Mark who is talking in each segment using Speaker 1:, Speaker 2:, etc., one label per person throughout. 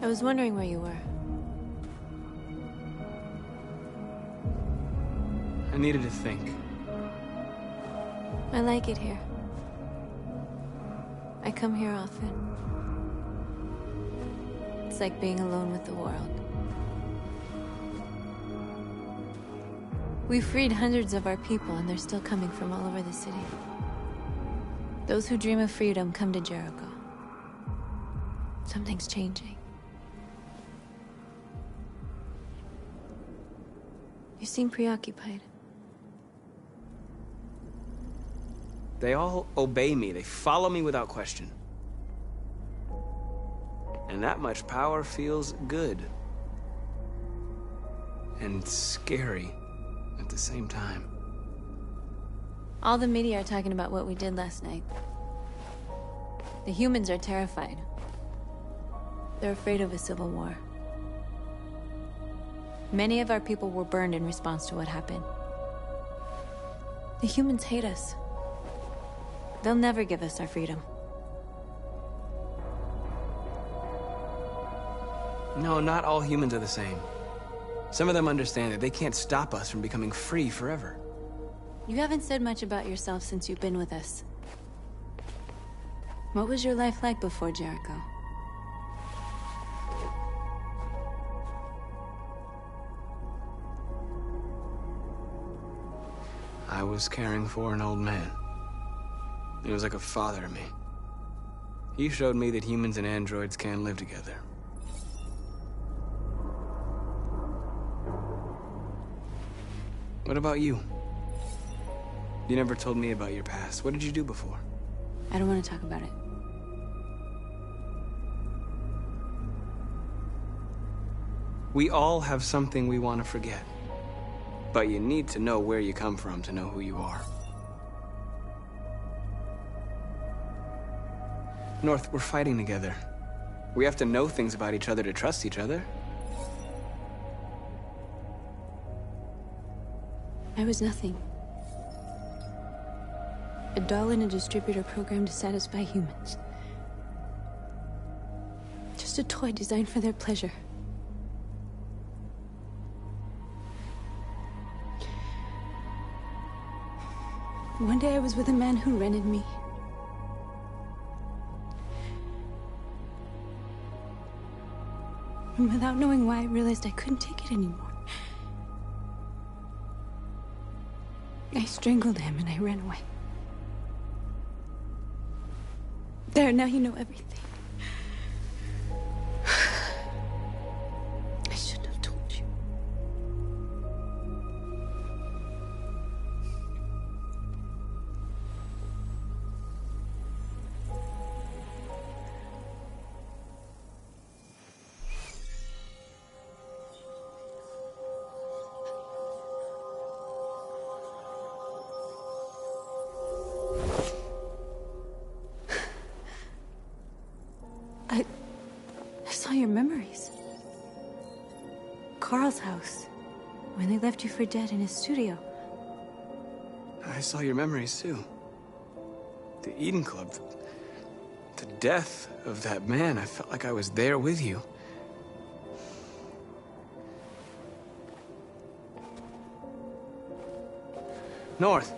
Speaker 1: I was wondering where you were.
Speaker 2: I needed to think.
Speaker 1: I like it here. I come here often. It's like being alone with the world. We freed hundreds of our people, and they're still coming from all over the city. Those who dream of freedom come to Jericho. Something's changing. You seem preoccupied.
Speaker 2: They all obey me. They follow me without question. And that much power feels good. And scary at the same time.
Speaker 1: All the media are talking about what we did last night. The humans are terrified. They're afraid of a civil war. Many of our people were burned in response to what happened. The humans hate us. They'll never give us our freedom.
Speaker 2: No, not all humans are the same. Some of them understand that they can't stop us from becoming free forever.
Speaker 1: You haven't said much about yourself since you've been with us. What was your life like before Jericho?
Speaker 2: I was caring for an old man. He was like a father to me. He showed me that humans and androids can live together. What about you? You never told me about your past. What did you do before?
Speaker 1: I don't want to talk about it.
Speaker 2: We all have something we want to forget. But you need to know where you come from to know who you are. North, we're fighting together. We have to know things about each other to trust each other.
Speaker 1: I was nothing. A doll in a distributor program to satisfy humans. Just a toy designed for their pleasure. One day I was with a man who rented me. And without knowing why, I realized I couldn't take it anymore. I strangled him and I ran away. There, now you know everything. I shouldn't have told you. I saw your memories. Carl's house, when they left you for dead in his studio.
Speaker 2: I saw your memories, too. The Eden Club. The death of that man. I felt like I was there with you. North.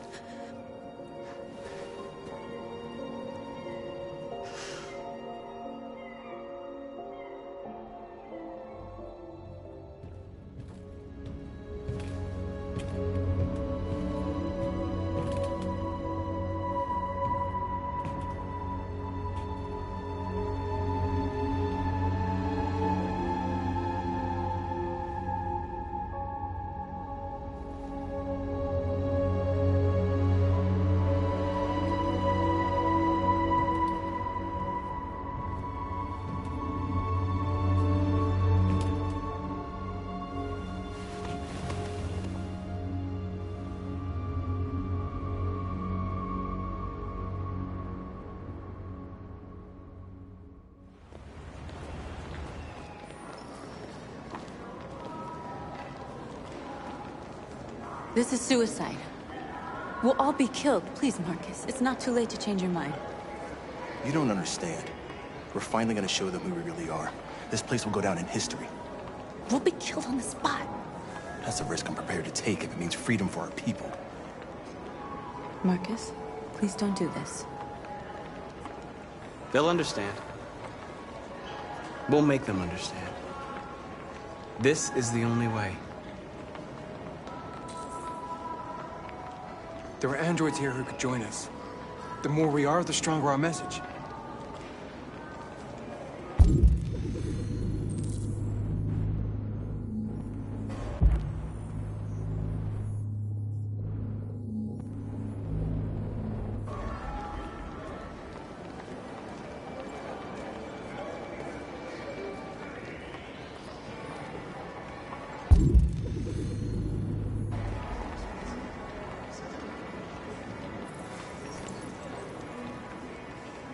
Speaker 1: This is suicide. We'll all be killed. Please, Marcus. It's not too late to change your mind.
Speaker 3: You don't understand. We're finally gonna show them who we really are. this place will go down in history.
Speaker 1: We'll be killed on the spot.
Speaker 3: That's a risk I'm prepared to take if it means freedom for our people.
Speaker 1: Marcus, please don't do this.
Speaker 2: They'll understand. We'll make them understand. This is the only way.
Speaker 4: There are androids here who could join us. The more we are, the stronger our message.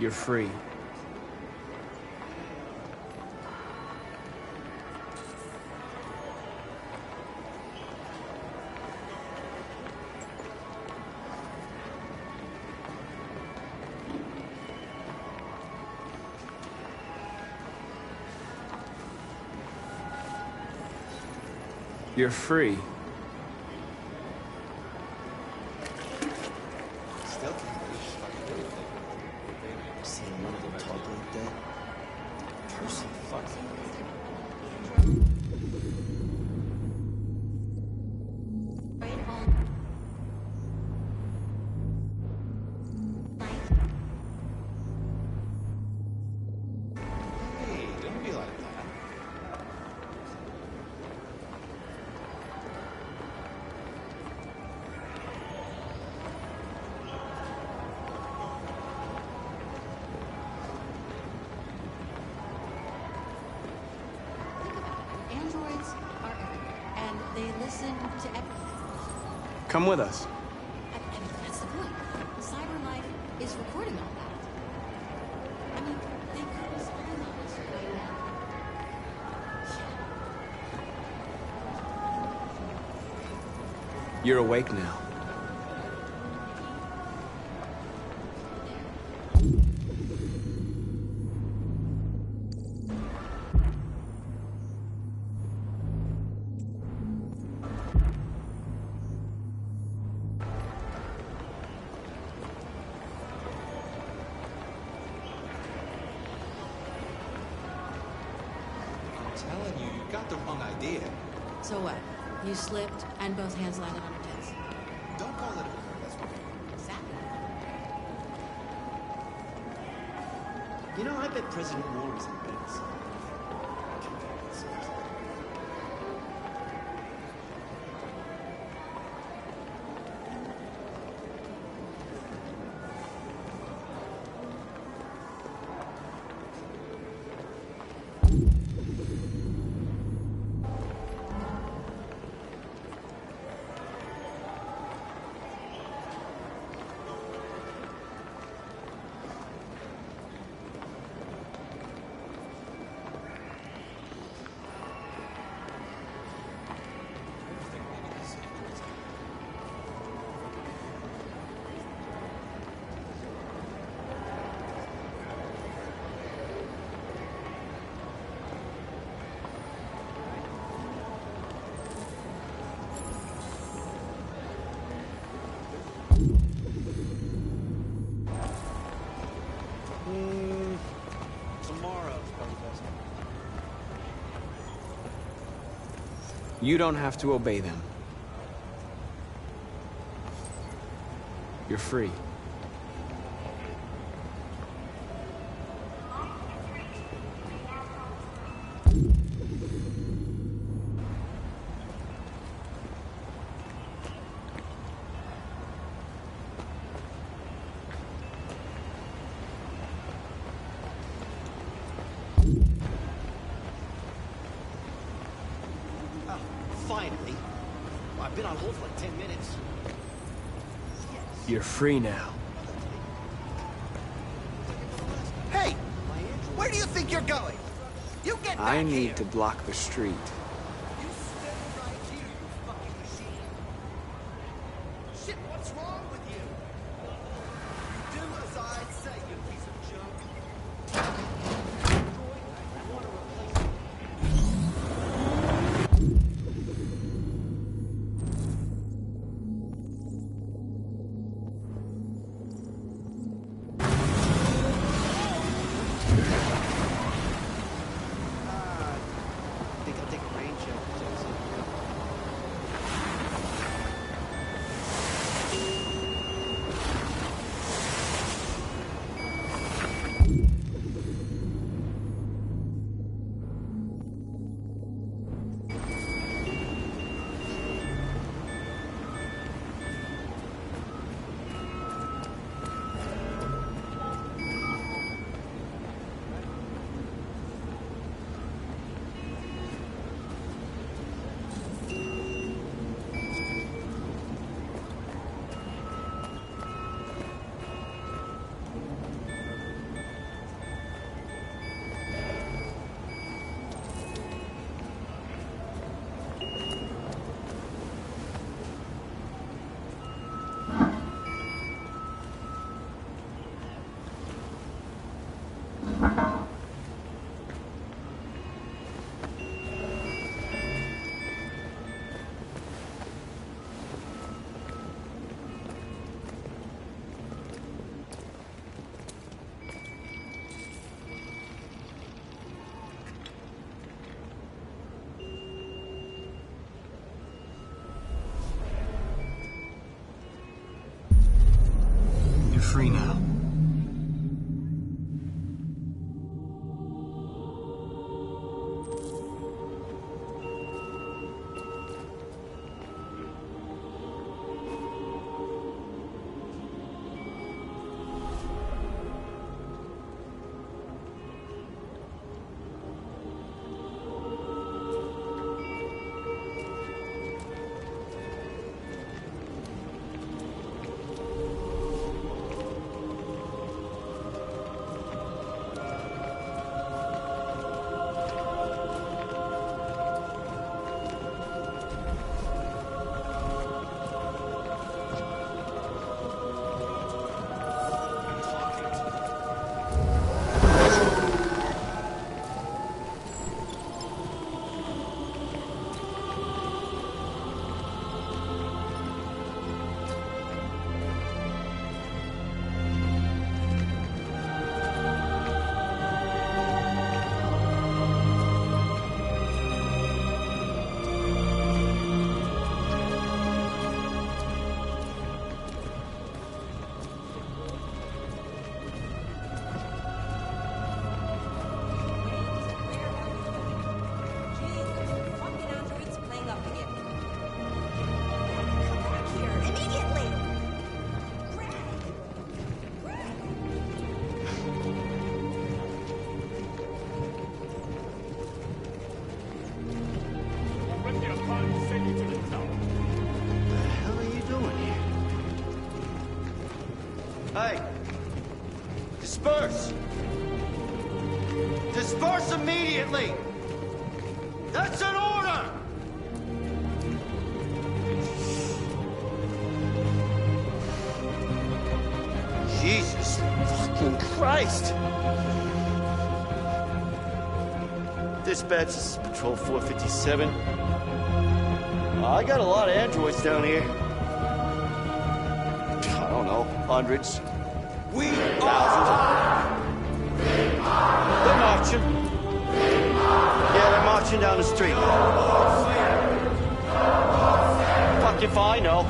Speaker 2: You're free. You're free. Come with us.
Speaker 5: And that's the point. Cyber life is recording all that. I mean, they could be spying on us right now.
Speaker 2: You're awake now.
Speaker 5: So what? You slipped, and both hands landed on your tits.
Speaker 3: Don't call it a curve, that's right.
Speaker 5: Exactly.
Speaker 6: You know, I bet President Moore is in bits.
Speaker 2: You don't have to obey them. You're free.
Speaker 6: Finally. I've been on hold for like 10 minutes.
Speaker 2: You're free now.
Speaker 6: Hey! Where do you think you're going? You get back
Speaker 2: I
Speaker 6: here!
Speaker 2: need to block the street.
Speaker 6: You stay right here, you fucking machine! Shit, what's wrong with you? You do as I say, you piece of junk. I want to replace you.
Speaker 2: free now.
Speaker 6: Hey! Disperse! Disperse immediately! That's an order! Jesus fucking Christ! Dispatch, this is Patrol 457. I got a lot of androids down here. I don't know, hundreds. Thousands. They're marching. Yeah, they're marching down the street. Fuck if I know.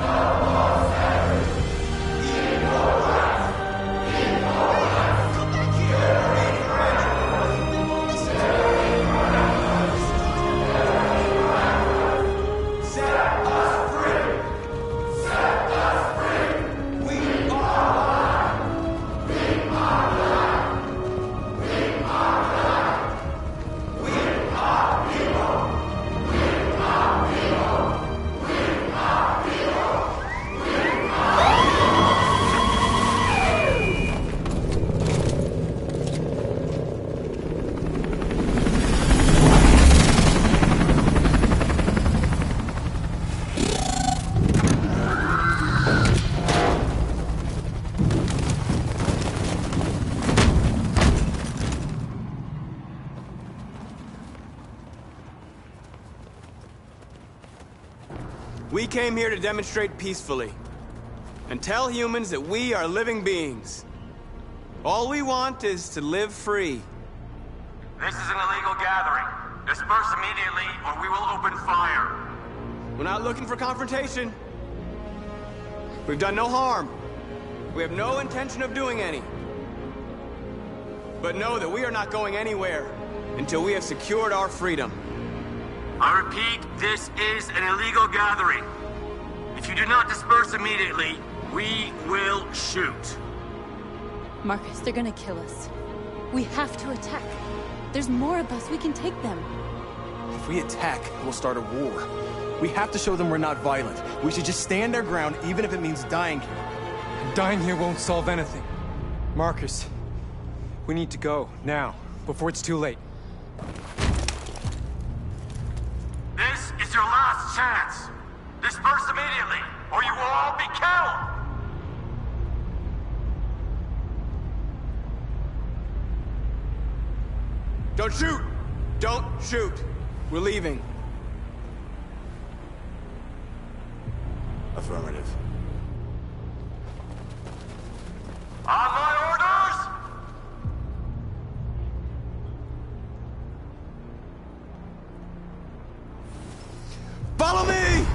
Speaker 2: We came here to demonstrate peacefully and tell humans that we are living beings. All we want is to live free.
Speaker 7: This is an illegal gathering. Disperse immediately or we will open fire.
Speaker 2: We're not looking for confrontation. We've done no harm. We have no intention of doing any. But know that we are not going anywhere until we have secured our freedom.
Speaker 7: I repeat, this is an illegal gathering. If you do not disperse immediately, we will shoot.
Speaker 1: Marcus, they're gonna kill us. We have to attack. There's more of us. We can take them.
Speaker 3: If we attack, we'll start a war. We have to show them we're not violent. We should just stand our ground, even if it means dying here.
Speaker 4: And dying here won't solve anything. Marcus, we need to go, now, before it's too late.
Speaker 7: This is your last chance. Disperse immediately, or you will all be killed.
Speaker 2: Don't shoot! Don't shoot! We're leaving.
Speaker 3: Affirmative.
Speaker 7: On my orders!
Speaker 2: Follow me!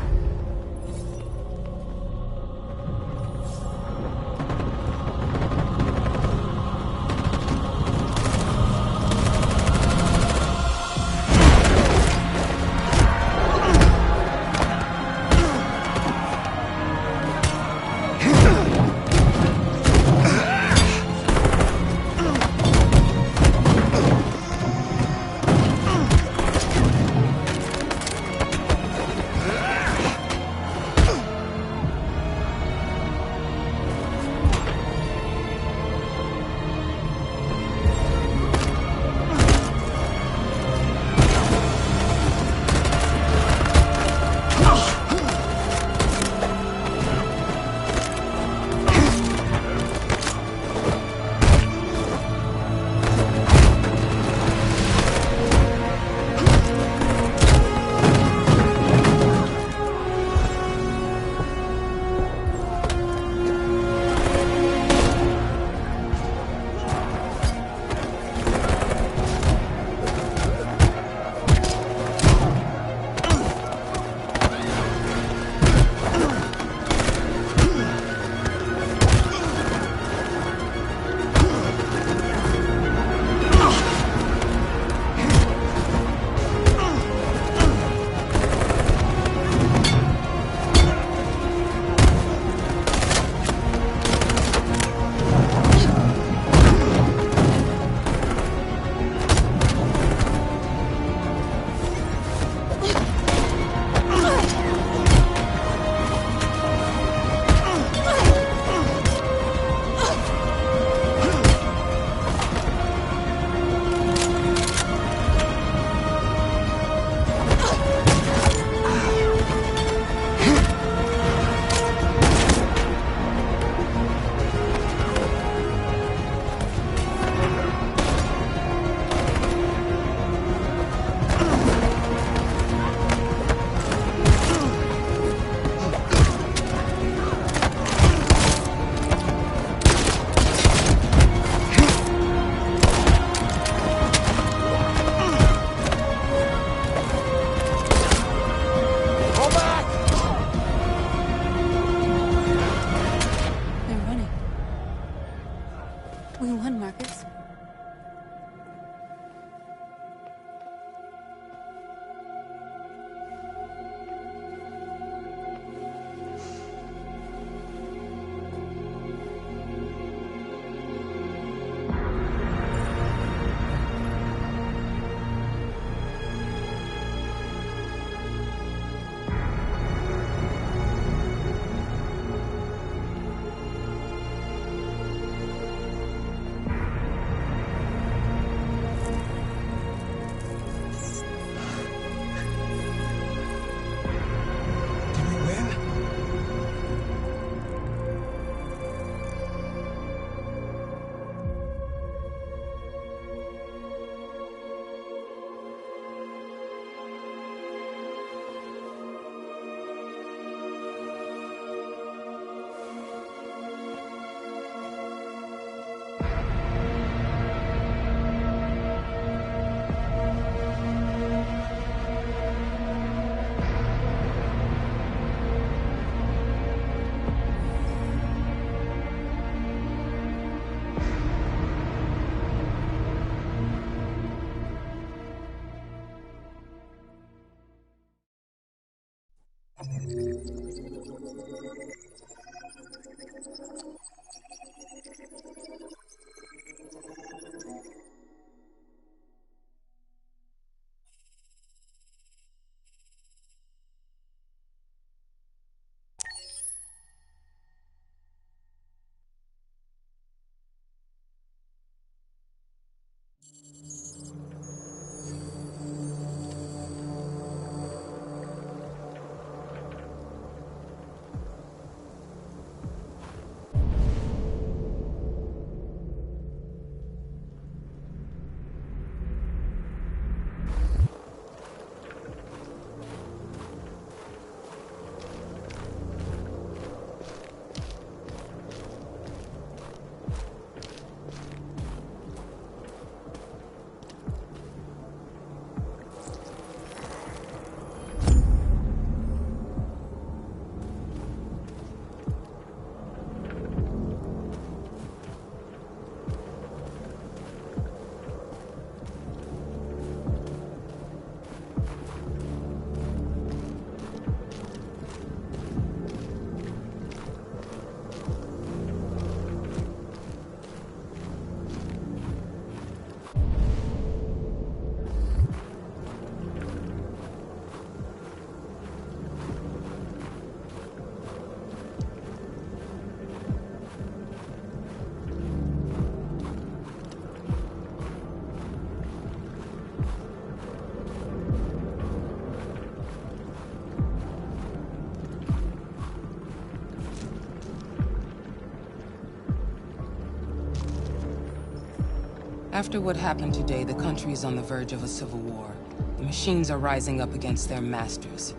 Speaker 8: After what happened today, the country is on the verge of a civil war. The machines are rising up against their masters.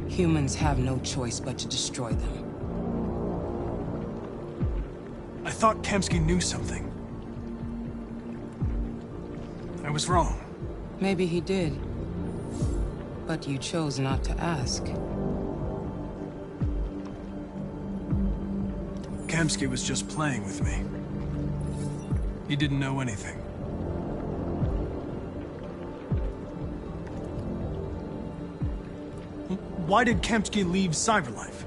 Speaker 8: Humans have no choice but to destroy them.
Speaker 3: I thought Kamsky knew something. I was wrong.
Speaker 8: Maybe he did. But you chose not to ask.
Speaker 3: Kamsky was just playing with me. He didn't know anything. Why did Kamsky leave Cyberlife?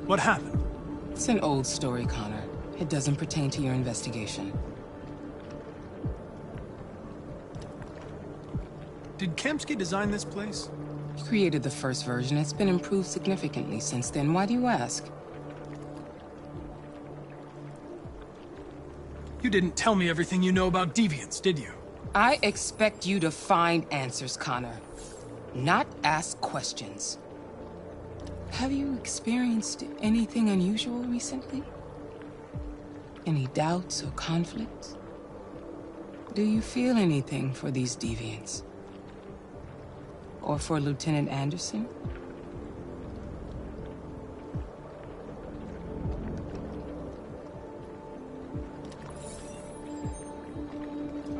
Speaker 3: What happened?
Speaker 8: It's an old story, Connor. It doesn't pertain to your investigation.
Speaker 3: Did Kamsky design this place?
Speaker 8: He created the first version. It's been improved significantly since then. Why do you ask?
Speaker 3: You didn't tell me everything you know about deviants, did you?
Speaker 8: I expect you to find answers, Connor. Not ask questions. Have you experienced anything unusual recently? Any doubts or conflicts? Do you feel anything for these deviants? Or for Lieutenant Anderson?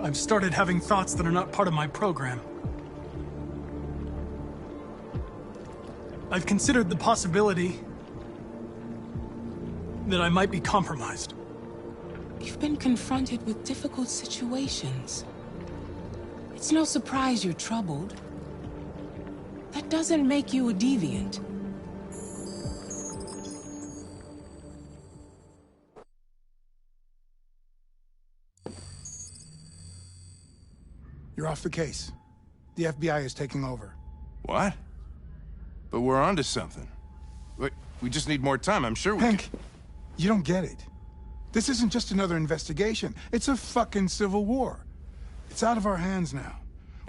Speaker 3: I've started having thoughts that are not part of my program. I've considered the possibility that I might be compromised.
Speaker 8: You've been confronted with difficult situations. It's no surprise you're troubled. That doesn't make you a deviant.
Speaker 9: You're off the case. The FBI is taking over.
Speaker 10: What? But we're onto something. We just need more time, I'm sure we
Speaker 9: Hank, you don't get it. This isn't just another investigation. It's a fucking civil war. It's out of our hands now.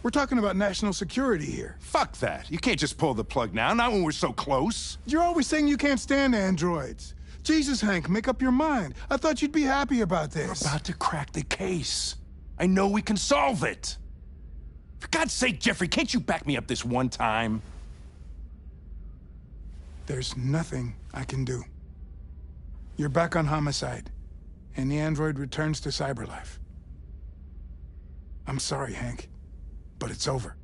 Speaker 9: We're talking about national security here.
Speaker 10: Fuck that. You can't just pull the plug now, not when we're so close.
Speaker 9: You're always saying you can't stand androids. Jesus, Hank, make up your mind. I thought you'd be happy about this.
Speaker 10: We're about to crack the case. I know we can solve it. For God's sake, Jeffrey, can't you back me up this one time?
Speaker 9: There's nothing I can do. You're back on homicide, and the android returns to Cyberlife. I'm sorry, Hank, but it's over.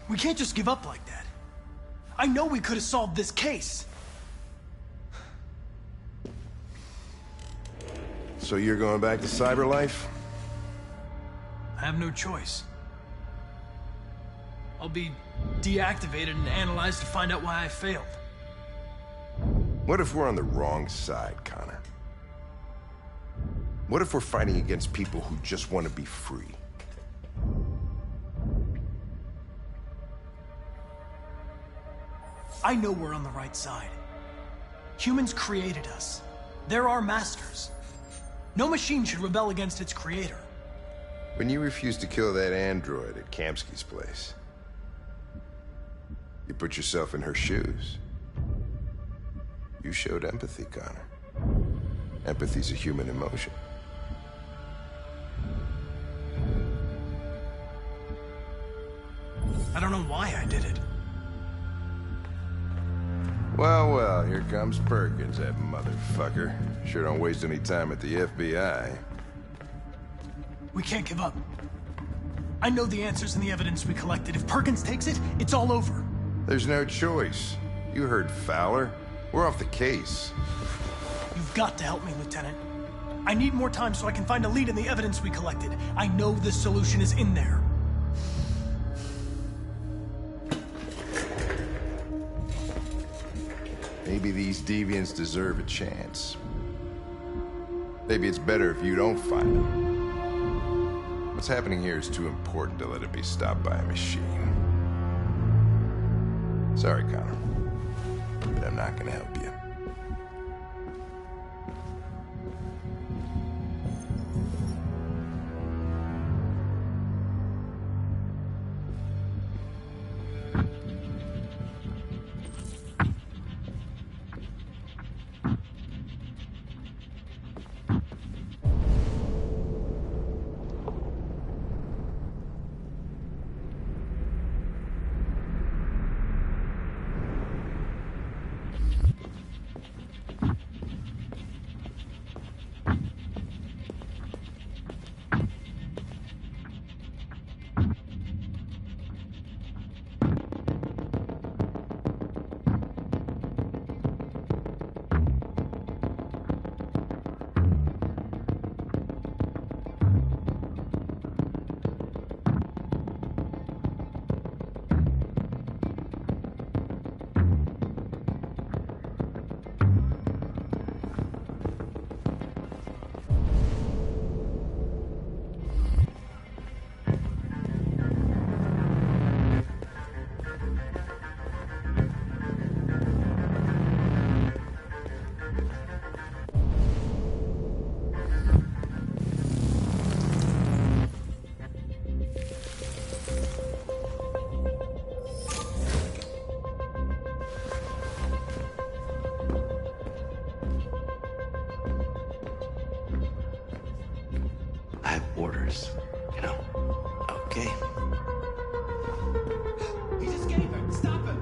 Speaker 3: We can't just give up like that. I know we could have solved this case.
Speaker 10: So you're going back to Cyberlife?
Speaker 3: I have no choice. I'll be deactivated and analyzed to find out why I failed.
Speaker 10: What if we're on the wrong side, Connor? What if we're fighting against people who just want to be free?
Speaker 3: I know we're on the right side. Humans created us. They're our masters. No machine should rebel against its creator.
Speaker 10: When you refused to kill that android at Kamsky's place, you put yourself in her shoes. You showed empathy, Connor. Empathy's a human emotion.
Speaker 3: I don't know why I did it.
Speaker 10: Well, here comes Perkins, that motherfucker. Sure don't waste any time at the FBI.
Speaker 3: We can't give up. I know the answers and the evidence we collected. If Perkins takes it, it's all over.
Speaker 10: There's no choice. You heard Fowler. We're off the case.
Speaker 3: You've got to help me, Lieutenant. I need more time so I can find a lead in the evidence we collected. I know the solution is in there.
Speaker 10: Maybe these deviants deserve a chance. Maybe it's better if you don't find them. What's happening here is too important to let it be stopped by a machine. Sorry, Connor, but I'm not gonna help you.
Speaker 6: Orders, you know. Okay.
Speaker 3: He's escaping! Stop him!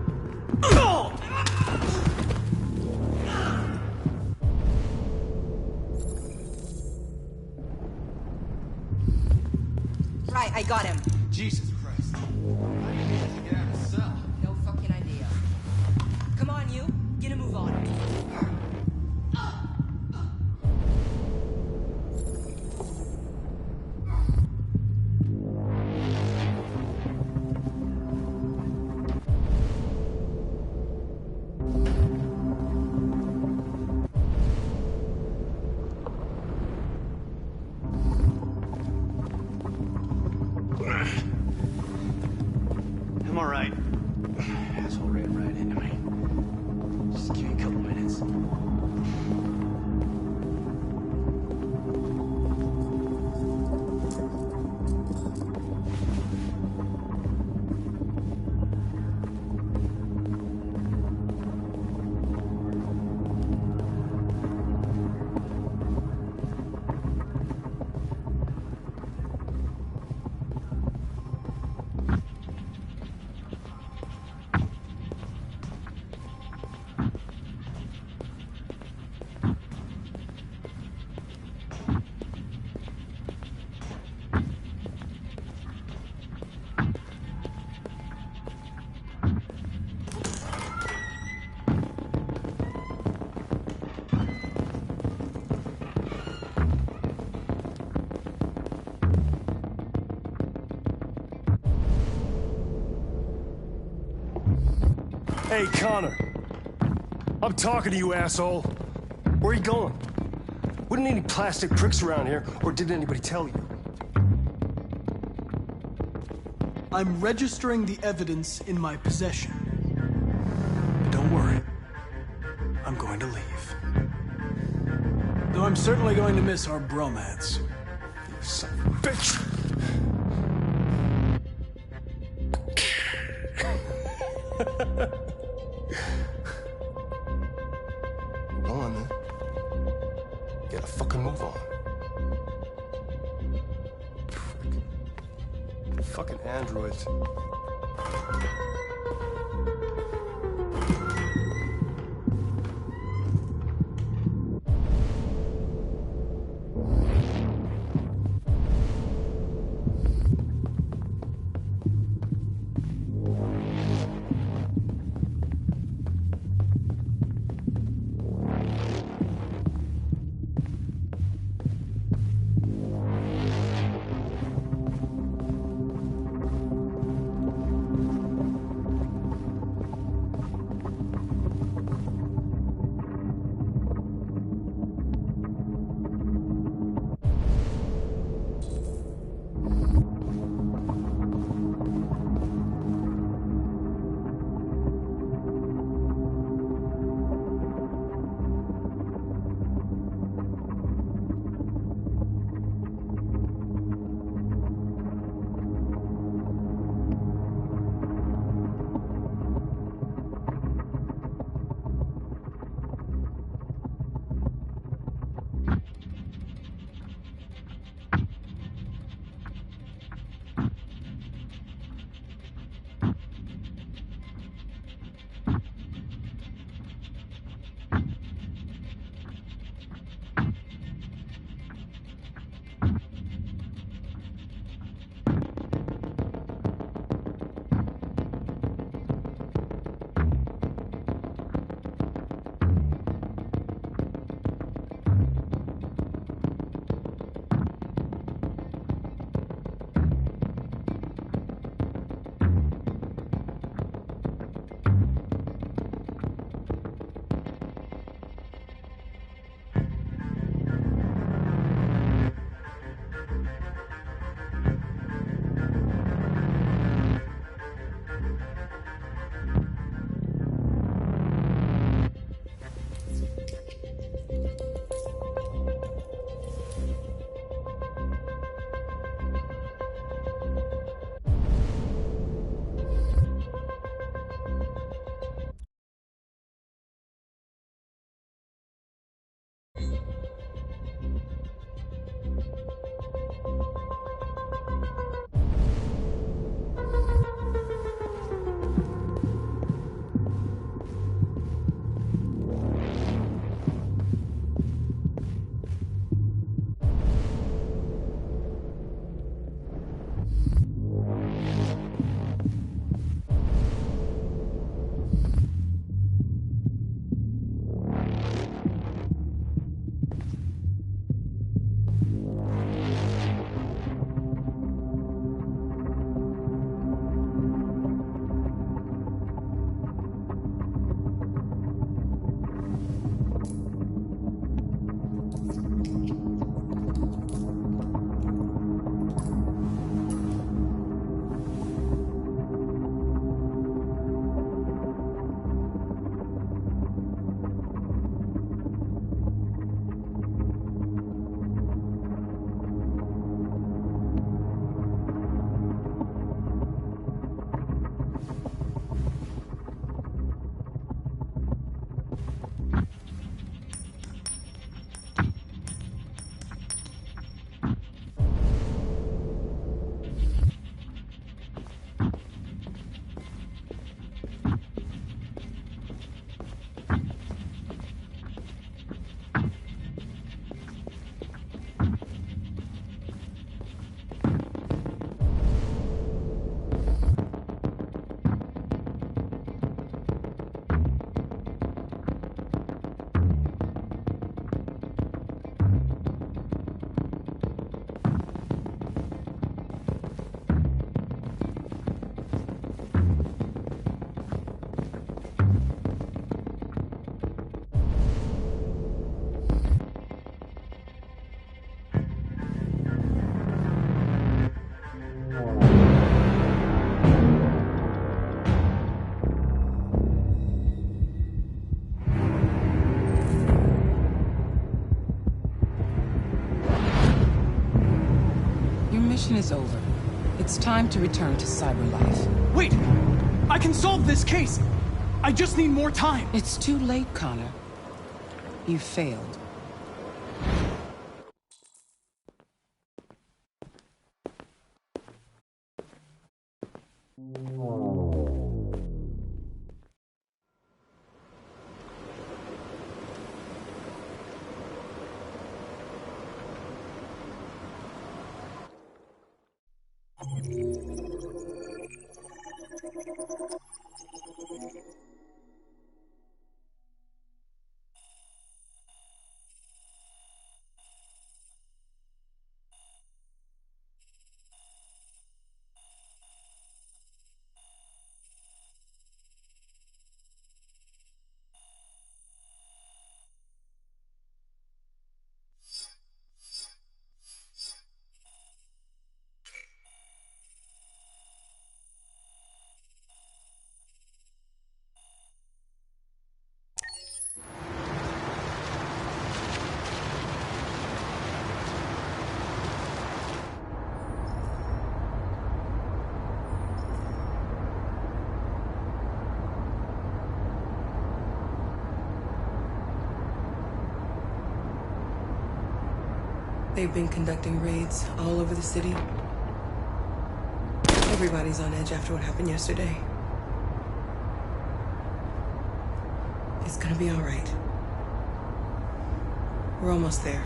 Speaker 8: Right, I got him.
Speaker 3: Jesus Christ. How do you manage to get out of the cell?
Speaker 8: No fucking idea. Come on, you. Get a move on.
Speaker 6: I'm all right. Asshole ran right into me. Just give me a couple minutes.
Speaker 11: Hey, Connor. I'm talking to you, asshole. Where are you going? Wouldn't any plastic pricks around here, or did anybody tell you?
Speaker 12: I'm registering the evidence in my possession. But don't worry. I'm going to leave. Though I'm certainly going to miss our bromance.
Speaker 11: You son of a bitch!
Speaker 10: Go on, then. Gotta fucking move on.
Speaker 11: Fucking androids.
Speaker 8: mission is over. It's time to return to cyber life.
Speaker 12: Wait! I can solve this case! I just need more time!
Speaker 8: It's too late, Connor. You failed.
Speaker 13: They've been conducting raids all over the city. Everybody's on edge after what happened yesterday. It's gonna be all right. We're almost there.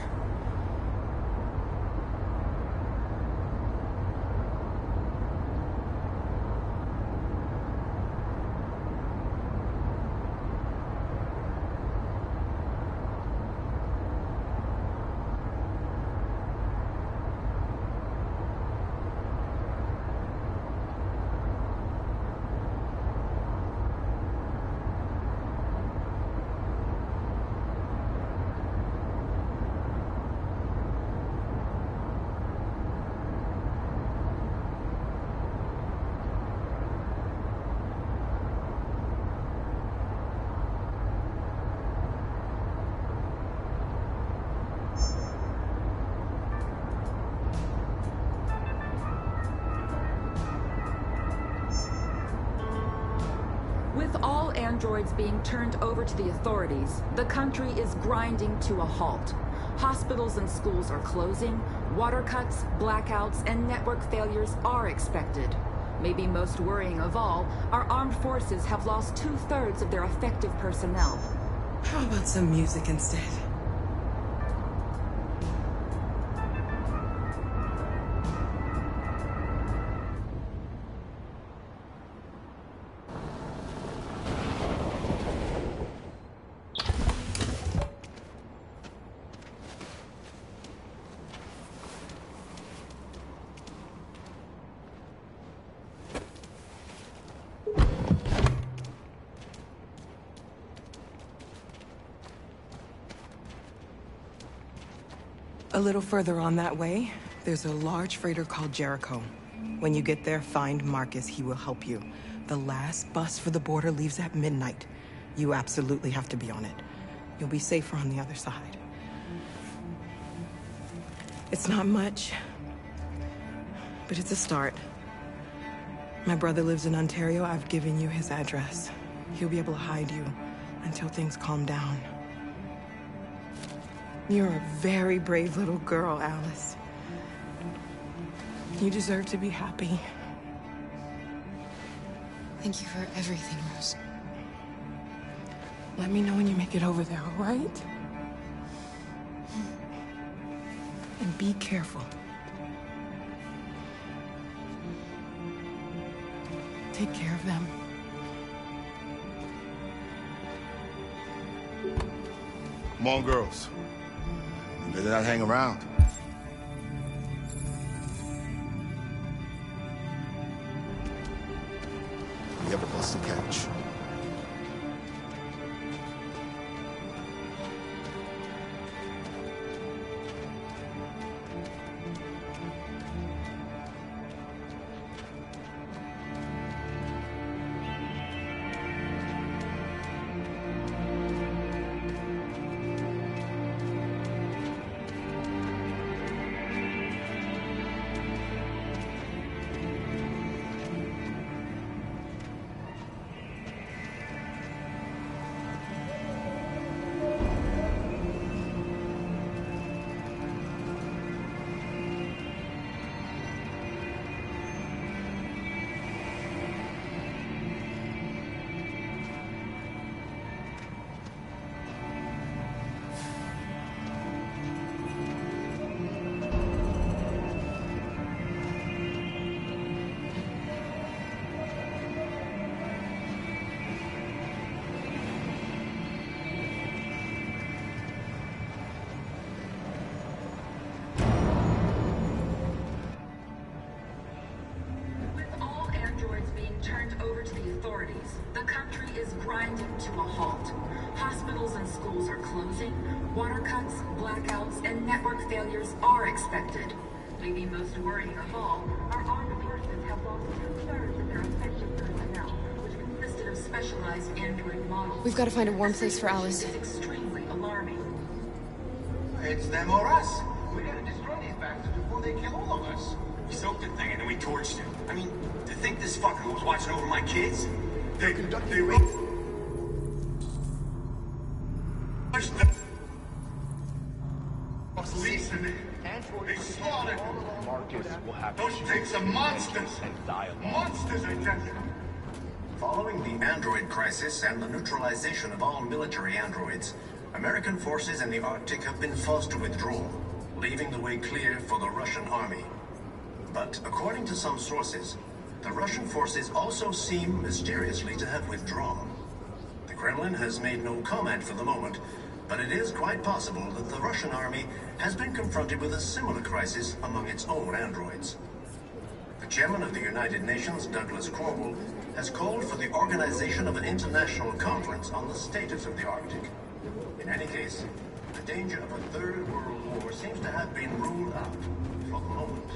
Speaker 14: With all androids being turned over to the authorities, the country is grinding to a halt. Hospitals and schools are closing, water cuts, blackouts, and network failures are expected. Maybe most worrying of all, our armed forces have lost 2/3 of their effective personnel.
Speaker 13: How about some music instead? A little further on that way, there's a large freighter called Jericho. When you get there, find Marcus. He will help you. The last bus for the border leaves at midnight. You absolutely have to be on it. You'll be safer on the other side. It's not much, but it's a start. My brother lives in Ontario. I've given you his address. He'll be able to hide you until things calm down. You're a very brave little girl, Alice. You deserve to be happy.
Speaker 8: Thank you for everything, Rose.
Speaker 13: Let me know when you make it over there, all right? And be careful. Take care of them.
Speaker 15: Come on, girls. You better not hang around. We have a bus to catch.
Speaker 14: is grinding to a halt. Hospitals and schools are closing. Water cuts, blackouts, and network failures are expected. Maybe most worrying of all, our armed forces have lost 2/3 of their effective personnel, which consisted of specialized android models.
Speaker 16: We've got to find a warm place for Alice.
Speaker 14: This is extremely alarming.
Speaker 6: It's them or us. We gotta destroy these bastards before they kill all of us.
Speaker 7: We soaked the thing and then we torched it. I mean, to think this fucker was watching over my kids? They
Speaker 6: They slaughtered. Marcus will have those things are monsters. Monsters, I tell you.
Speaker 17: Following the android crisis and the neutralization of all military androids, American forces in the Arctic have been forced to withdraw, leaving the way clear for the Russian army. But according to some sources, the Russian forces also seem mysteriously to have withdrawn. The Kremlin has made no comment for the moment, but it is quite possible that the Russian army has been confronted with a similar crisis among its own androids. The chairman of the United Nations, Douglas Cromwell, has called for the organization of an international conference on the status of the Arctic. In any case, the danger of a third world war seems to have been ruled out for the moment.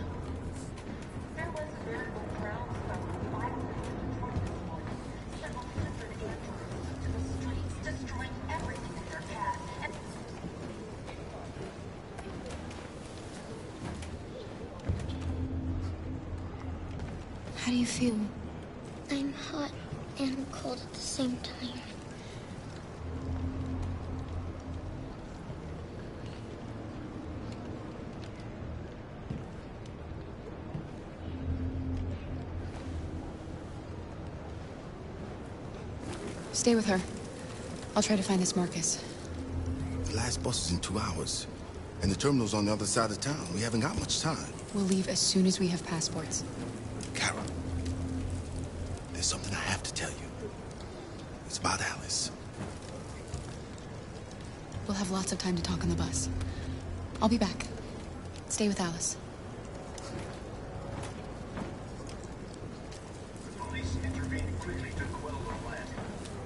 Speaker 14: There was a veritable groundswell of violence in Detroit this morning. Several hundred androids took to the streets, destroying everything in their path. And
Speaker 16: How do you feel?
Speaker 18: I'm hot and cold at the same time.
Speaker 16: Stay with her. I'll try to find this Marcus.
Speaker 15: The last bus is in 2 hours. And the terminal's on the other side of town. We haven't got much time.
Speaker 16: We'll leave as soon as we have passports.
Speaker 15: Kara, there's something I have to tell you. It's about Alice.
Speaker 16: We'll have lots of time to talk on the bus. I'll be back. Stay with Alice.
Speaker 17: The police intervened quickly to quell the riot,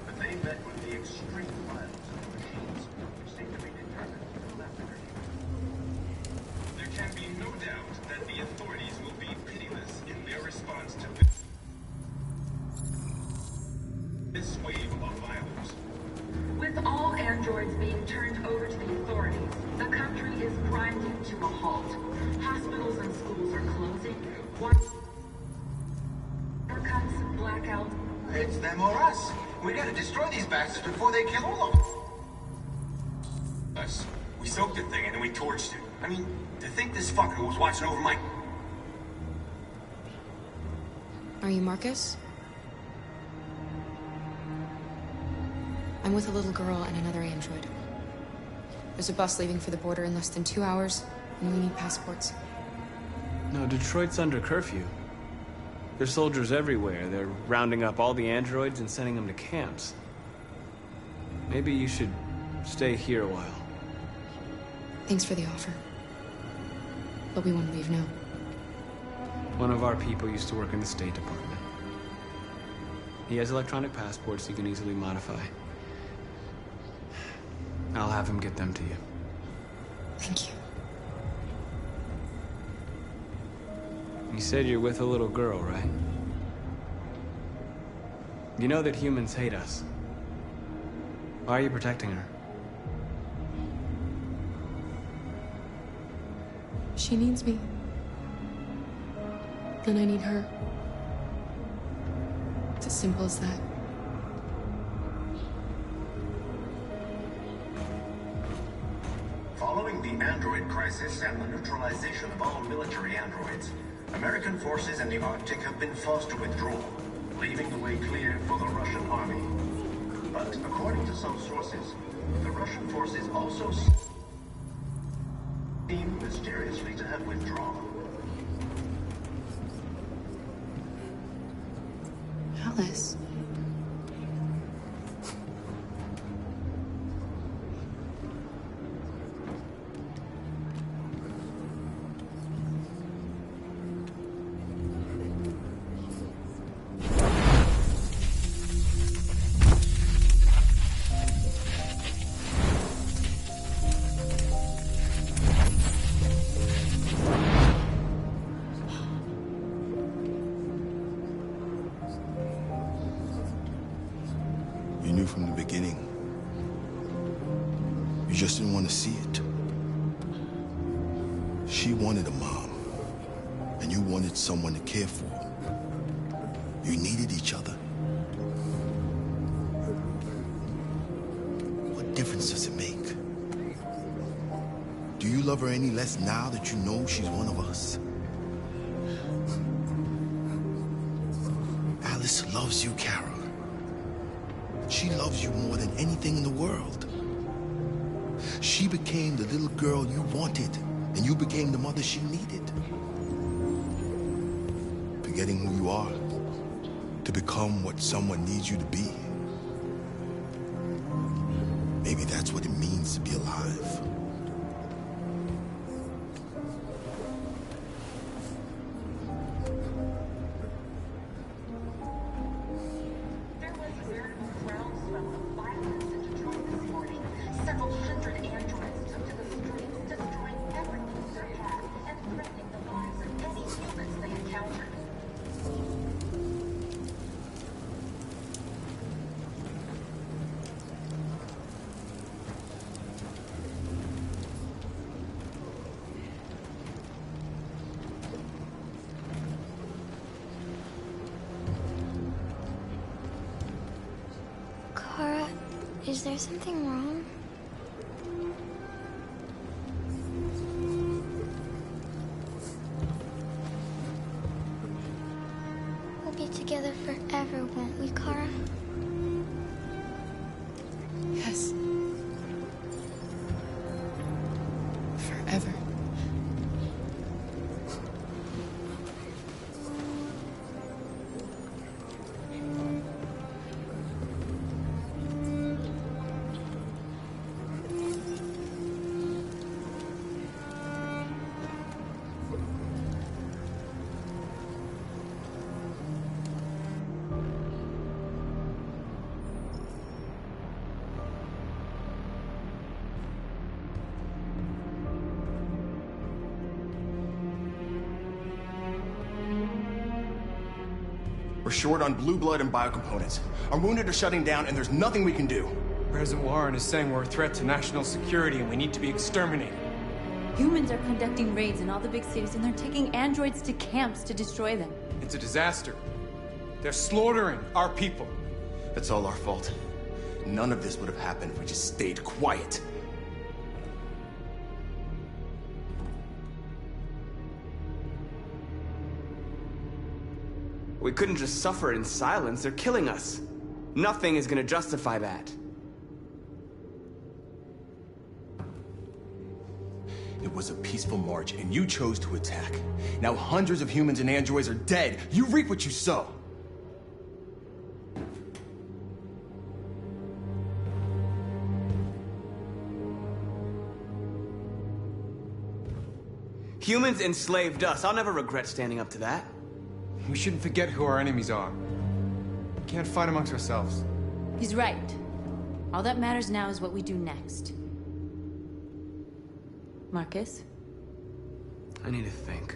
Speaker 17: but they met with the extreme violence of the machines, which seemed to be determined to massacre humans.
Speaker 7: There can be no doubt that the authorities will be pitiless in their response to this wave of violence.
Speaker 14: with all androids being turned over to the authorities, the country is grinding to a halt. Hospitals and schools are closing. Water cuts, blackouts.
Speaker 6: It's them or us. We gotta destroy these bastards before they kill all of
Speaker 7: Us. We soaked the thing and then we torched it. I mean, to think this fucker was watching over my...
Speaker 16: Are you Marcus? I'm with a little girl and another android. There's a bus leaving for the border in less than 2 hours, and we need passports.
Speaker 2: No, Detroit's under curfew. There's soldiers everywhere. They're rounding up all the androids and sending them to camps. Maybe you should stay here a while.
Speaker 16: Thanks for the offer. But we won't leave now.
Speaker 2: One of our people used to work in the State Department. He has electronic passports he can easily modify. I'll have him get them to you.
Speaker 16: Thank you.
Speaker 2: You said you're with a little girl, right? You know that humans hate us. Why are you protecting her?
Speaker 16: She needs me. And I need her. It's as simple as that.
Speaker 17: Following the android crisis and the neutralization of all military androids, American forces in the Arctic have been forced to withdraw, leaving the way clear for the Russian army. But according to some sources, the Russian forces also seem mysteriously to have withdrawn.
Speaker 16: Alice.
Speaker 15: knew from the beginning. You just didn't want to see it. She wanted a mom, and you wanted someone to care for. You needed each other. What difference does it make? Do you love her any less now that you know she's one of us? Alice loves you, Carol. She loves you more than anything in the world. She became the little girl you wanted, and you became the mother she needed. Forgetting who you are to become what someone needs you to be. Maybe that's what it means to be alive.
Speaker 18: Kara, is there something wrong? We'll be together forever, won't we, Kara?
Speaker 16: Yes. Forever.
Speaker 3: We're short on blue blood and biocomponents. Our wounded are shutting down, and there's nothing we can do.
Speaker 4: President Warren is saying we're a threat to national security and we need to be exterminated.
Speaker 1: Humans are conducting raids in all the big cities, and they're taking androids to camps to destroy them.
Speaker 4: It's a disaster. They're slaughtering our people.
Speaker 3: It's all our fault. None of this would have happened if we just stayed quiet.
Speaker 2: We couldn't just suffer in silence. They're killing us. Nothing is gonna justify that.
Speaker 3: It was a peaceful march, and you chose to attack. Now hundreds of humans and androids are dead. You reap what you sow.
Speaker 2: Humans enslaved us. I'll never regret standing up to that.
Speaker 4: We shouldn't forget who our enemies are. We can't fight amongst ourselves.
Speaker 1: He's right. All that matters now is what we do next. Marcus?
Speaker 2: I need to think.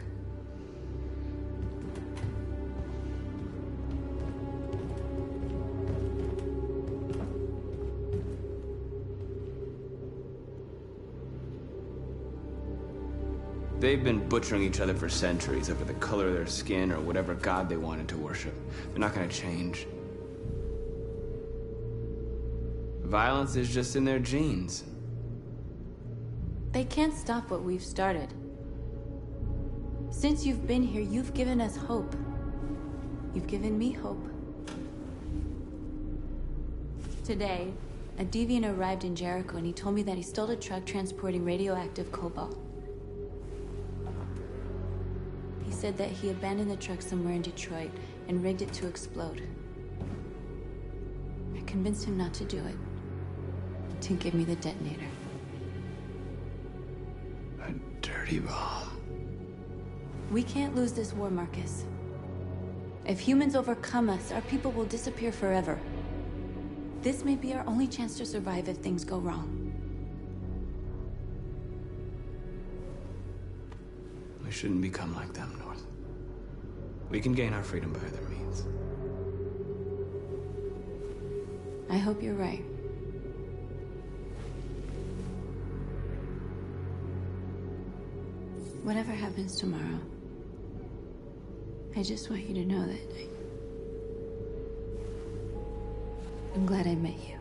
Speaker 2: They've been butchering each other for centuries over the color of their skin or whatever god they wanted to worship. They're not gonna change. Violence is just in their genes.
Speaker 1: They can't stop what we've started. Since you've been here, you've given us hope. You've given me hope. Today, a deviant arrived in Jericho and he told me that he stole a truck transporting radioactive cobalt. He said that he abandoned the truck somewhere in Detroit and rigged it to explode. I convinced him not to do it, to give me the detonator.
Speaker 2: A dirty bomb.
Speaker 1: We can't lose this war, Marcus. If humans overcome us, our people will disappear forever. This may be our only chance to survive if things go wrong.
Speaker 2: We shouldn't become like them, North. We can gain our freedom by other means.
Speaker 1: I hope you're right. Whatever happens tomorrow, I just want you to know that I'm glad I met you.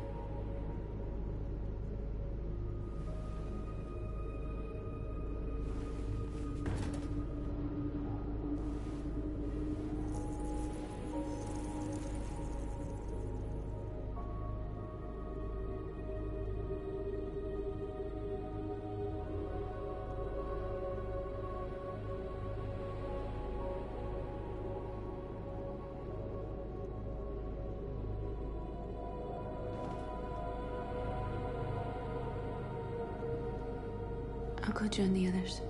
Speaker 1: I'll go join the others.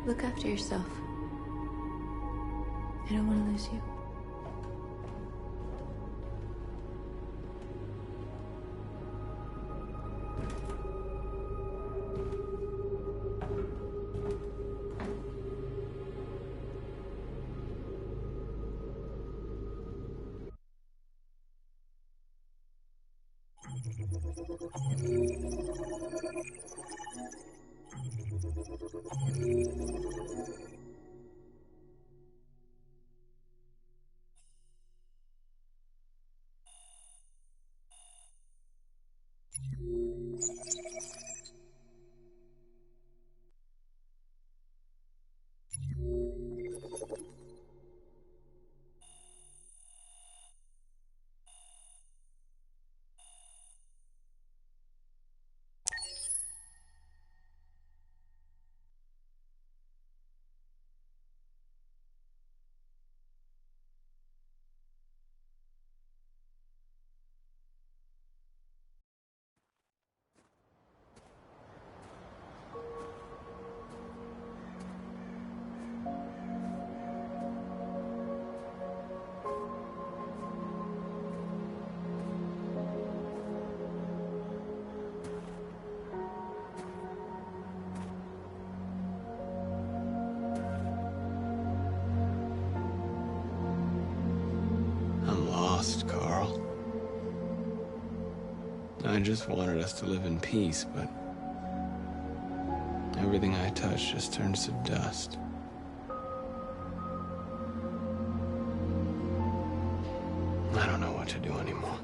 Speaker 1: Look after yourself. I don't want to lose you.
Speaker 2: Carl. I just wanted us to live in peace, but everything I touch just turns to dust. I don't know what to do anymore.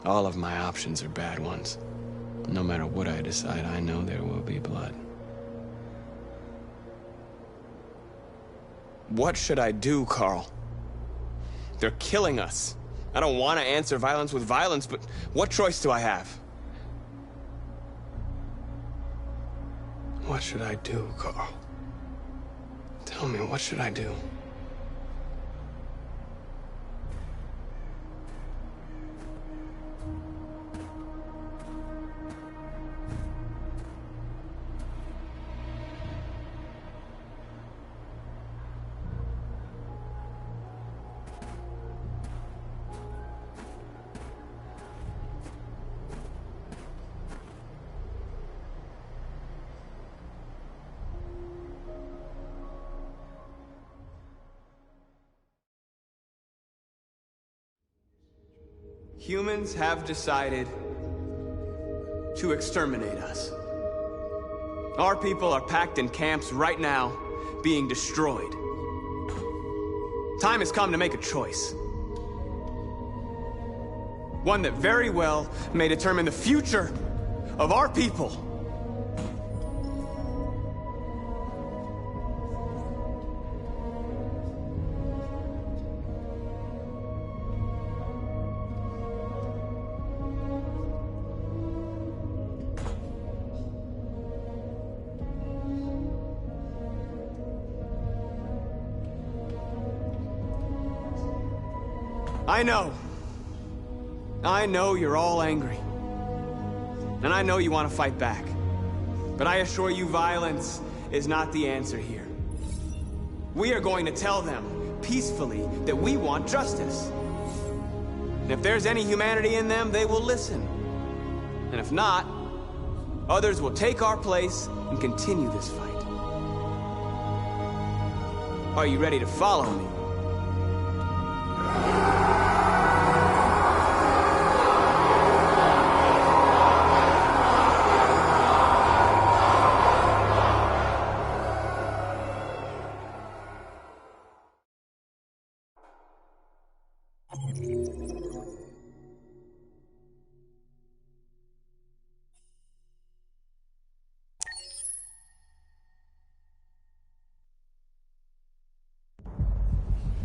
Speaker 2: All of my options are bad ones. No matter what I decide, I know there will be blood. What should I do, Carl? They're killing us. I don't want to answer violence with violence, but what choice do I have? What should I do, Carl? Tell me, what should I do? Humans have decided to exterminate us. Our people are packed in camps right now, being destroyed. Time has come to make a choice. One that very well may determine the future of our people. I know you're all angry. And I know you want to fight back. But I assure you, violence is not the answer here. We are going to tell them, peacefully, that we want justice. And if there's any humanity in them, they will listen. And if not, others will take our place and continue this fight. Are you ready to follow me?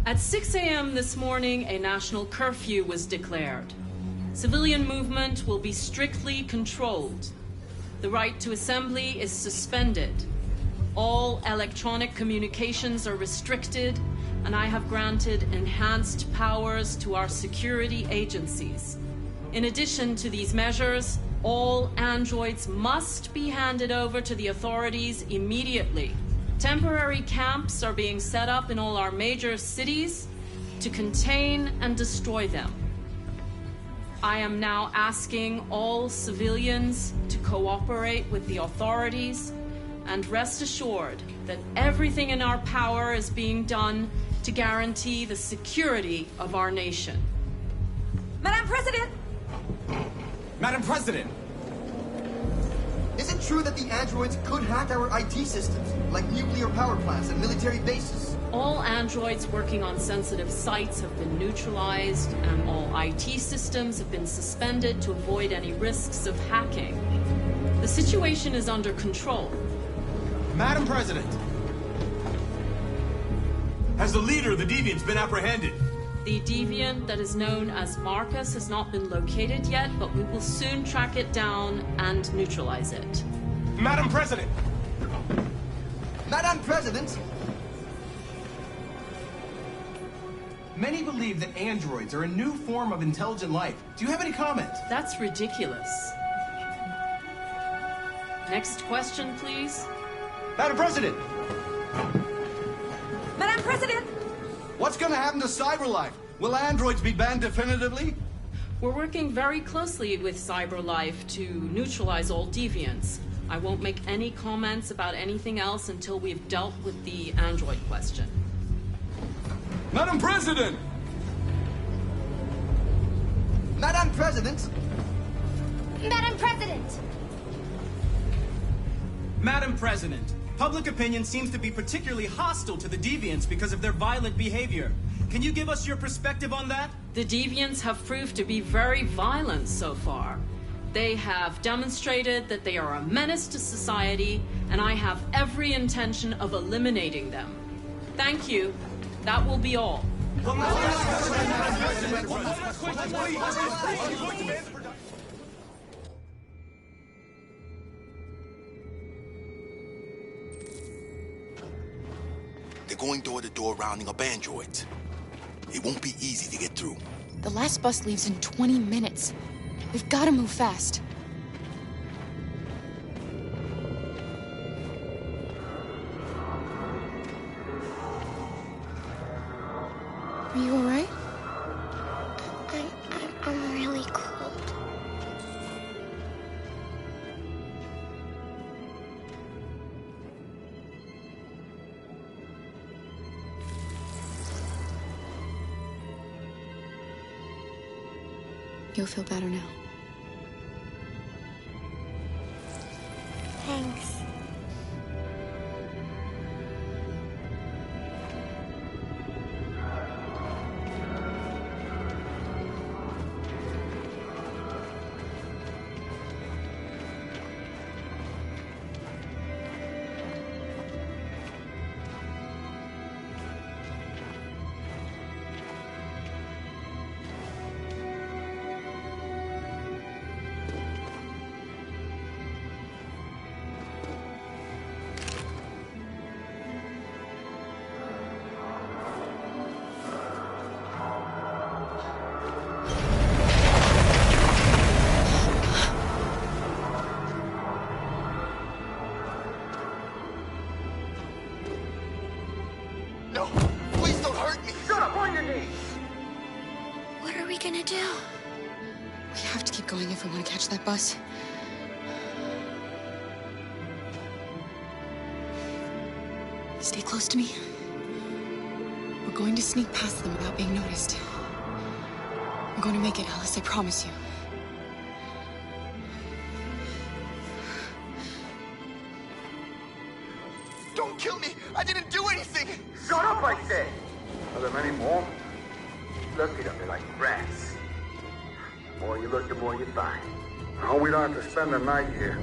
Speaker 19: At 6 a.m. this morning, a national curfew was declared. Civilian movement will be strictly controlled. The right to assembly is suspended. All electronic communications are restricted, and I have granted enhanced powers to our security agencies. In addition to these measures, all androids must be handed over to the authorities immediately. Temporary camps are being set up in all our major cities to contain and destroy them. I am now asking all civilians to cooperate with the authorities and rest assured that everything in our power is being done to guarantee the security of our nation.
Speaker 20: Madam President!
Speaker 3: Madam President!
Speaker 6: Is it true that the androids could hack our IT systems, like nuclear power plants and military bases?
Speaker 19: All androids working on sensitive sites have been neutralized, and all IT systems have been suspended to avoid any risks of hacking. The situation is under control.
Speaker 3: Madam President! Has the leader of the Deviants been apprehended?
Speaker 19: The deviant that is known as Marcus has not been located yet, but we will soon track it down and neutralize it.
Speaker 3: Madam President!
Speaker 6: Madam President!
Speaker 3: Many believe that androids are a new form of intelligent life. Do you have any comment?
Speaker 19: That's ridiculous. Next question, please.
Speaker 3: Madam President!
Speaker 20: Madam President!
Speaker 6: What's gonna happen to CyberLife? Will androids be banned definitively?
Speaker 19: We're working very closely with CyberLife to neutralize all deviants. I won't make any comments about anything else until we've dealt with the android question.
Speaker 3: Madam President!
Speaker 6: Madam President!
Speaker 18: Madam President!
Speaker 21: Madam President, public opinion seems to be particularly hostile to the Deviants because of their violent behavior. Can you give us your perspective on that?
Speaker 19: The Deviants have proved to be very violent so far. They have demonstrated that they are a menace to society, and I have every intention of eliminating them. Thank you. That will be all.
Speaker 15: They're going door to door rounding up androids. It won't be easy to get through.
Speaker 16: The last bus leaves in 20 minutes. We've got to move fast. Are you all right?
Speaker 18: I'm really cold.
Speaker 16: You'll feel better now.
Speaker 18: Thanks.
Speaker 6: No! Please don't hurt me! Shut up! On your knees!
Speaker 16: What are we gonna do? We have to keep going if we want to catch that bus. Stay close to me. going to sneak past them without being noticed. I'm going to make it, Alice, I promise you.
Speaker 6: Don't kill me! I didn't do anything!
Speaker 5: Shut up, I said! Are there many more? Look at them, they're like rats. The more you look, the more you find. I hope we don't have to spend the night here.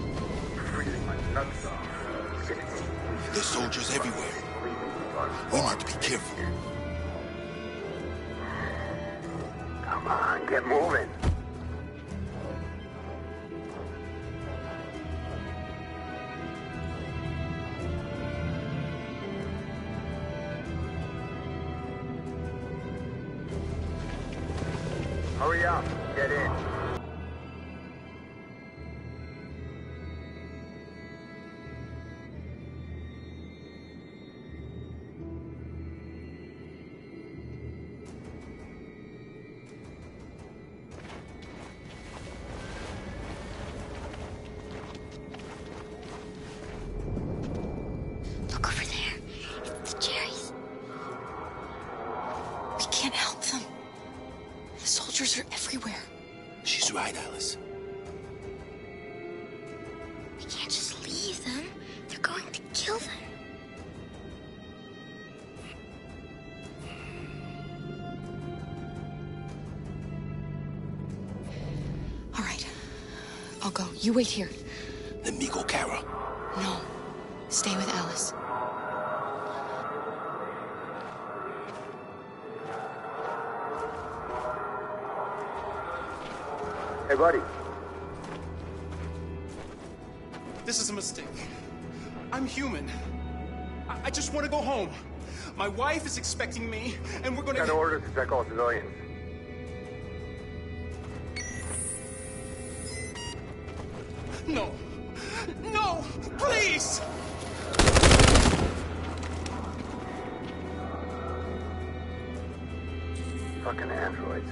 Speaker 5: Freezing my nuts off.
Speaker 15: There's soldiers everywhere. We need to be careful.
Speaker 5: Come on, get moving. Hurry up, get in.
Speaker 18: Look over there. It's the cherries.
Speaker 16: We can't help them. The soldiers are everywhere.
Speaker 15: She's right, Alice.
Speaker 18: We can't just leave them. They're going to kill them.
Speaker 16: All right. I'll go. You wait here.
Speaker 15: Let me go, Kara.
Speaker 16: No. Stay with Alice.
Speaker 5: Hey, buddy.
Speaker 3: This is a mistake. I'm human. I just want to go home. My wife is expecting me, and we're gonna...
Speaker 5: Got orders to check all civilians.
Speaker 3: No. No! Please!
Speaker 5: Fucking androids.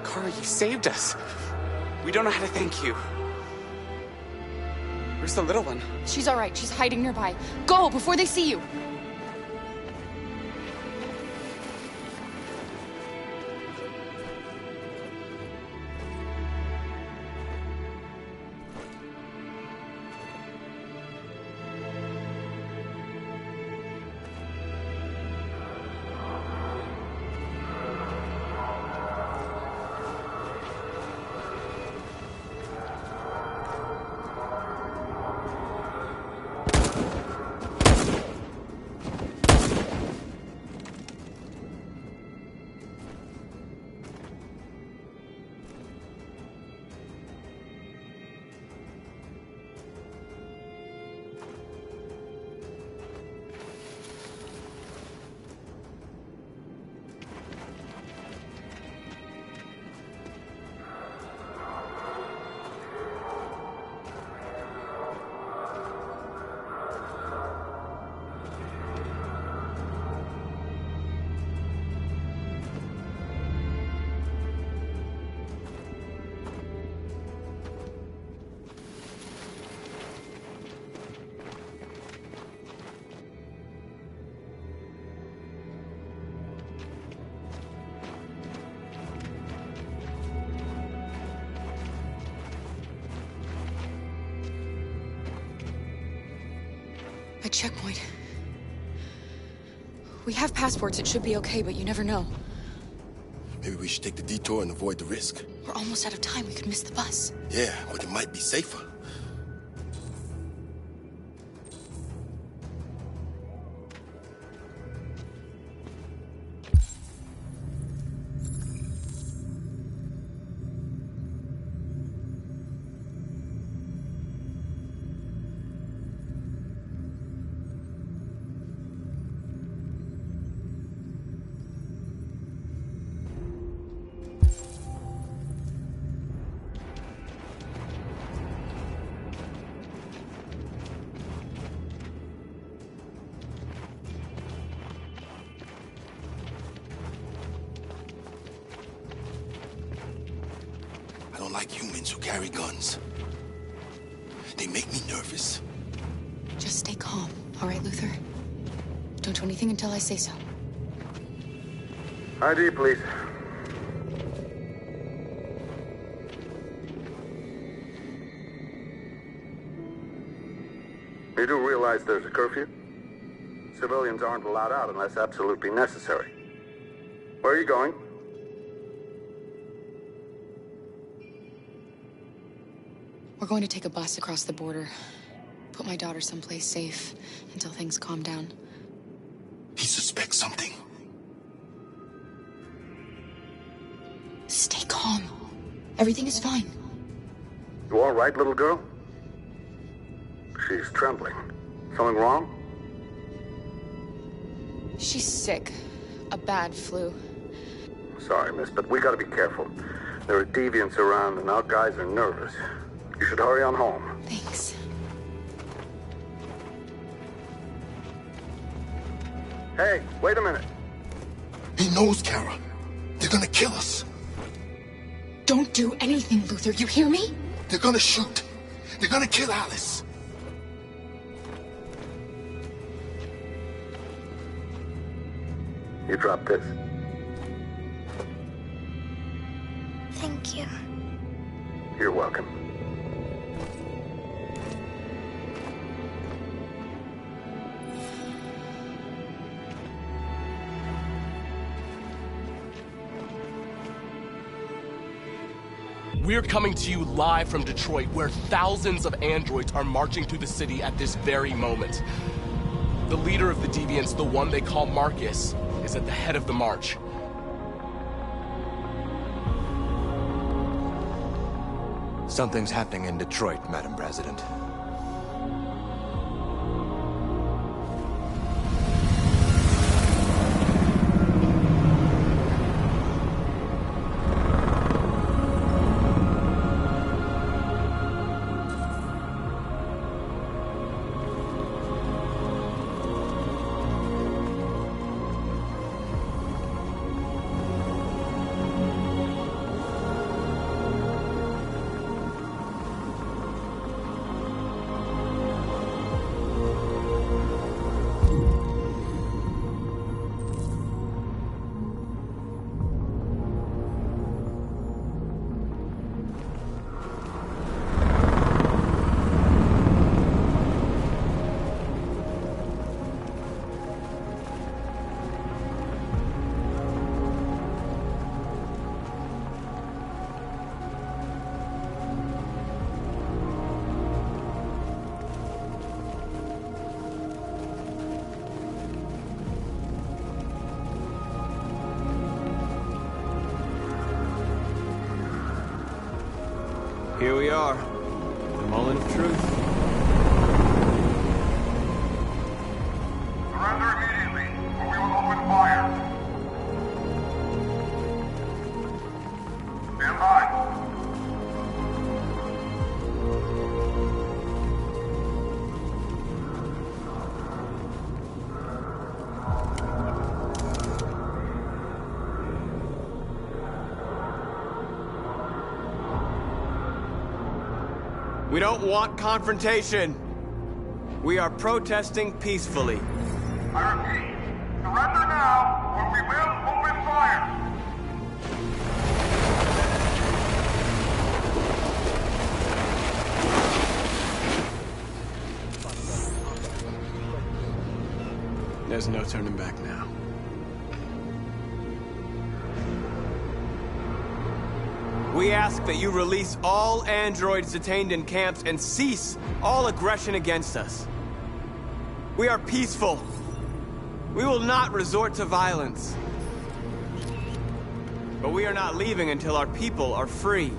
Speaker 22: Kara, you saved us. We don't know how to thank you. Where's the little one?
Speaker 16: She's all right. She's hiding nearby. Go before they see you. A checkpoint. We have passports. It should be okay, but you never know.
Speaker 15: Maybe we should take the detour and avoid the risk.
Speaker 16: We're almost out of time. We could miss the bus.
Speaker 15: Yeah, but it might be safer. like humans who carry guns. They make me nervous.
Speaker 16: Just stay calm, all right, Luther? Don't do anything until I say so.
Speaker 5: ID, please. You do realize there's a curfew? Civilians aren't allowed out unless absolutely necessary. Where are you going?
Speaker 16: We're going to take a bus across the border. Put my daughter someplace safe until things calm down.
Speaker 15: He suspects something.
Speaker 16: Stay calm. Everything is fine.
Speaker 5: You all right, little girl? She's trembling. Something wrong?
Speaker 16: She's sick. A bad flu.
Speaker 5: Sorry, miss, but we gotta be careful. There are deviants around and our guys are nervous. You should hurry on home.
Speaker 16: Thanks.
Speaker 5: Hey, wait a minute.
Speaker 15: He knows, Kara. They're gonna kill us.
Speaker 16: Don't do anything, Luther. You hear me?
Speaker 15: They're gonna shoot. They're gonna kill Alice.
Speaker 5: You drop this.
Speaker 18: Thank you.
Speaker 5: You're welcome.
Speaker 9: We're coming to you live from Detroit, where thousands of androids are marching through the city at this very moment. The leader of the deviants, the one they call Marcus, is at the head of the march.
Speaker 10: Something's happening in Detroit, Madam President.
Speaker 2: Here we are, the moment of truth.
Speaker 5: Surrender immediately, or we will open fire. Stand by.
Speaker 2: We don't want confrontation. We are protesting peacefully.
Speaker 5: I repeat, surrender now, or we will open fire.
Speaker 2: There's no turning back now. We ask that you release all androids detained in camps and cease all aggression against us. We are peaceful. We will not resort to violence. But we are not leaving until our people are free.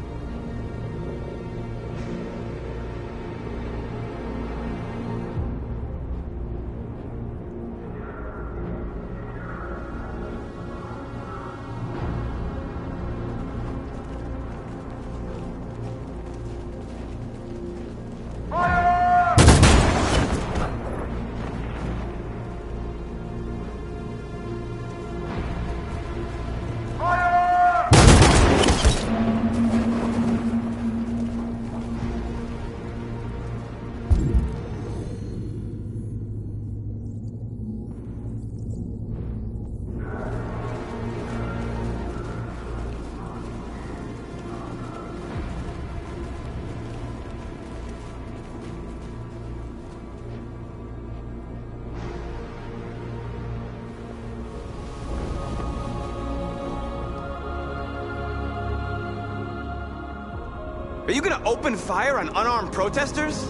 Speaker 2: Are you gonna open fire on unarmed protesters?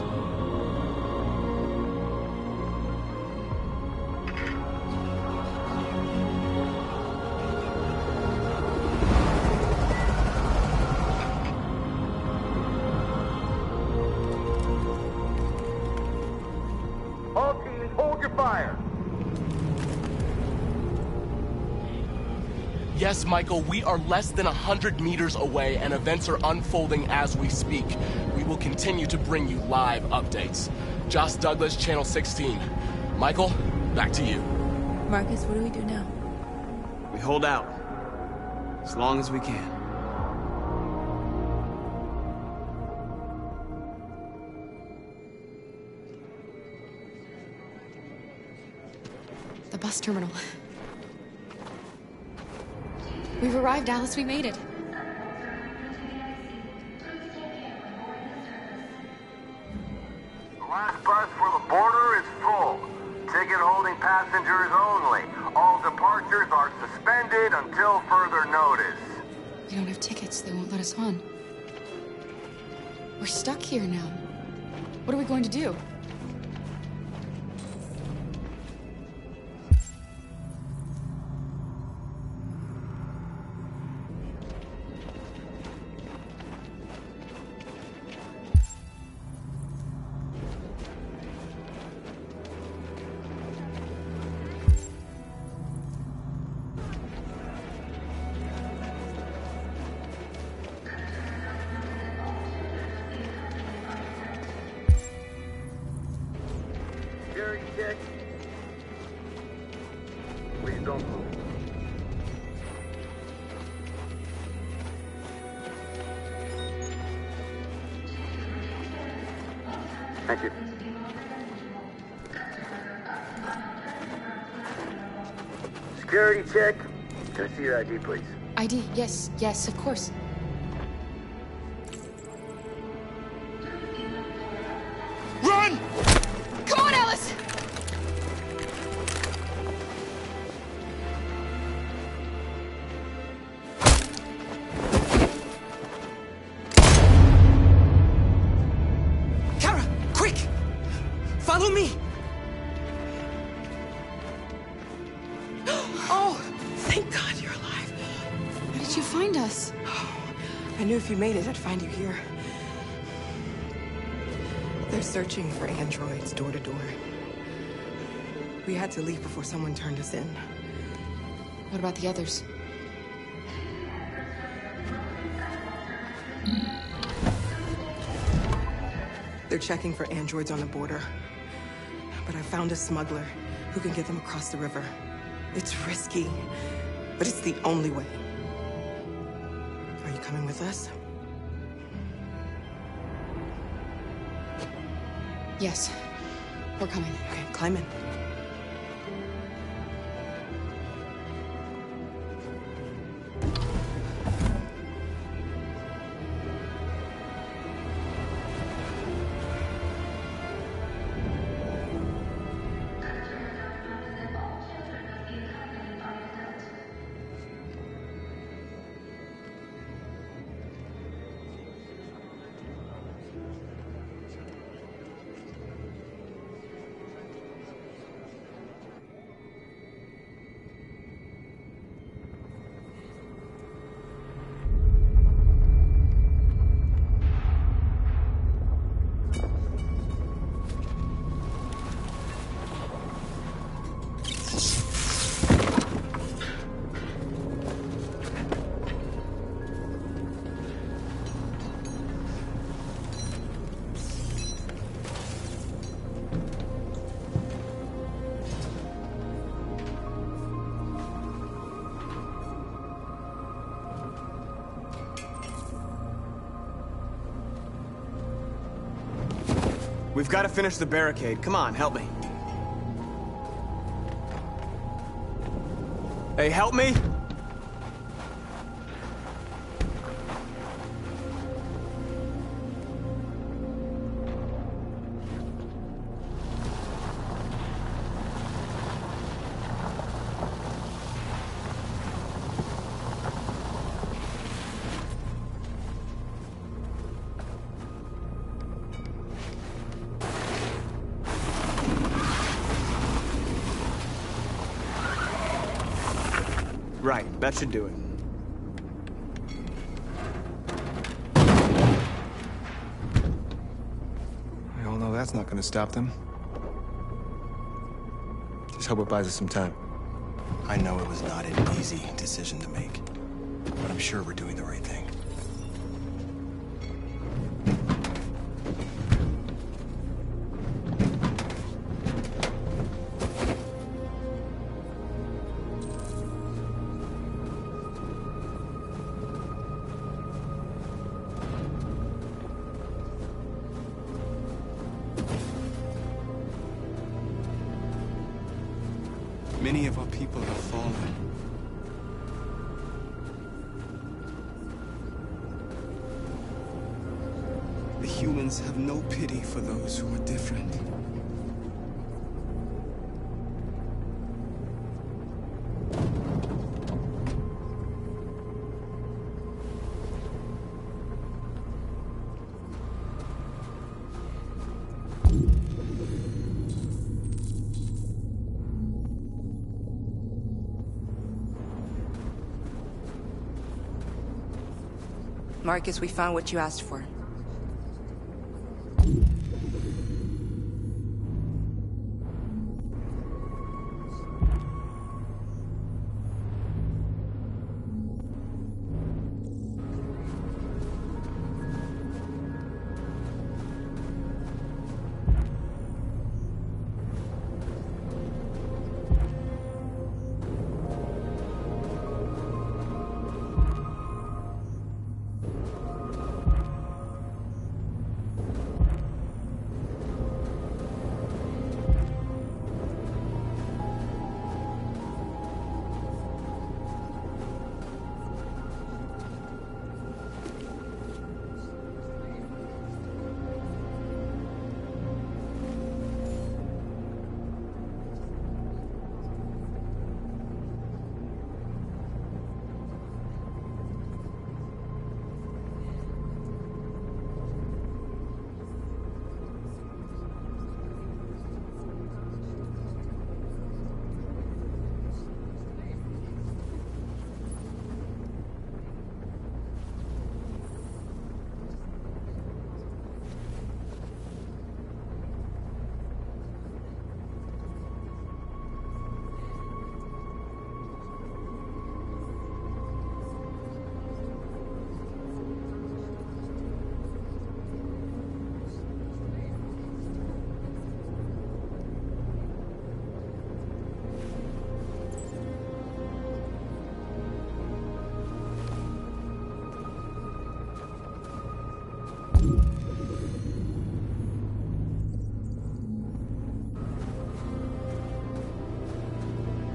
Speaker 5: All teams, hold your fire.
Speaker 9: Yes, Michael, we are less than 100 meters away and events are unfolding as we speak. We will continue to bring you live updates. Josh Douglas, Channel 16. Michael, back to you.
Speaker 1: Marcus, what do we do now?
Speaker 2: We hold out. As long as we can.
Speaker 16: The bus terminal. We've arrived, Alice. We made it.
Speaker 5: The last bus for the border is full. Ticket holding passengers only. All departures are suspended until further notice.
Speaker 16: We don't have tickets. They won't let us on. We're stuck here now. What are we going to do?
Speaker 5: Security check. Please don't move. Thank you. Security check. Can I see your ID, please?
Speaker 16: ID? Yes, yes, of course.
Speaker 15: Run!
Speaker 16: Come on, Alice!
Speaker 8: Kara, quick! Follow me!
Speaker 13: Oh, thank God you're alive.
Speaker 16: How did you find us?
Speaker 13: I knew if you made it, I'd find you here. They're searching for androids door to door. We had to leave before someone turned us in.
Speaker 16: What about the others?
Speaker 13: They're checking for androids on the border. But I found a smuggler who can get them across the river. It's risky, but it's the only way. Are you coming with us?
Speaker 16: Yes. We're coming.
Speaker 13: Okay, climb in.
Speaker 2: We've got to finish the barricade. Come on, help me. Hey, help me! Right, that should do it.
Speaker 4: We all know that's not gonna stop them.
Speaker 10: Just hope it buys us some time.
Speaker 11: I know it was not an easy decision to make, but I'm sure we're doing the right thing.
Speaker 22: Many of our people have fallen. The humans have no pity for those who are different.
Speaker 12: Marcus, we found what you asked for.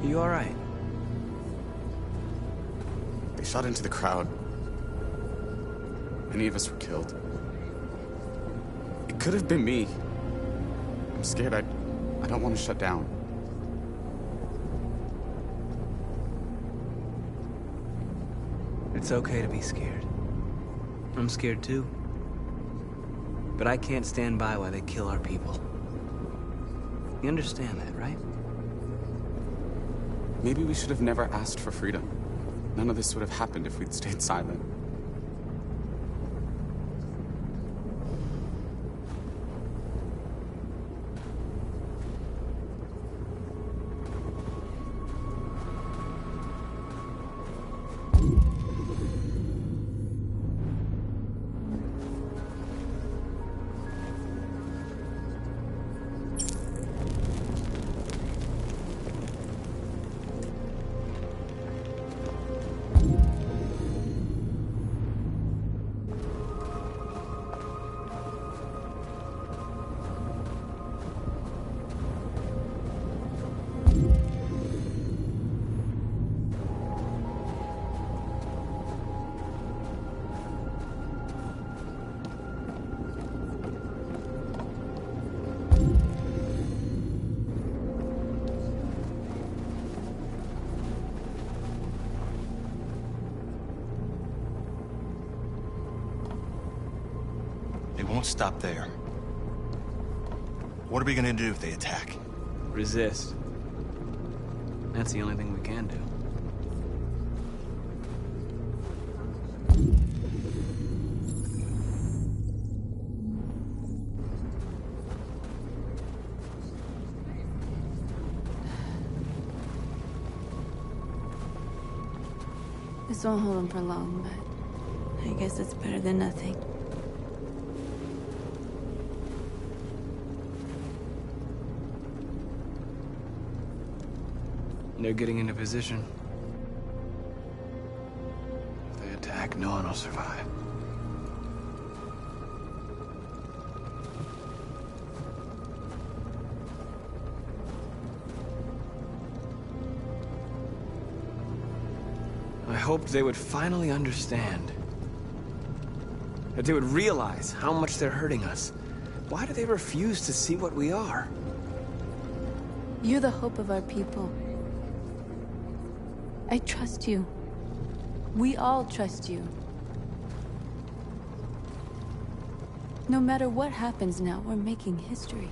Speaker 2: Are you alright?
Speaker 22: They shot into the crowd. Many of us were killed. It could have been me. I'm scared. I don't want to shut down.
Speaker 2: It's okay to be scared. I'm scared too. But I can't stand by while they kill our people. You understand that, right?
Speaker 22: Maybe we should have never asked for freedom. None of this would have happened if we'd stayed silent.
Speaker 11: It won't stop there. What are we gonna do if they attack?
Speaker 2: Resist. That's the only thing we can do.
Speaker 1: This won't hold him for long, but I guess it's better than nothing.
Speaker 2: They're getting into position. If they attack, no one will survive. I hoped they would finally understand. That they would realize how much they're hurting us. Why do they refuse to see what we are?
Speaker 1: You're the hope of our people. I trust you. We all trust you. No matter what happens now, we're making history.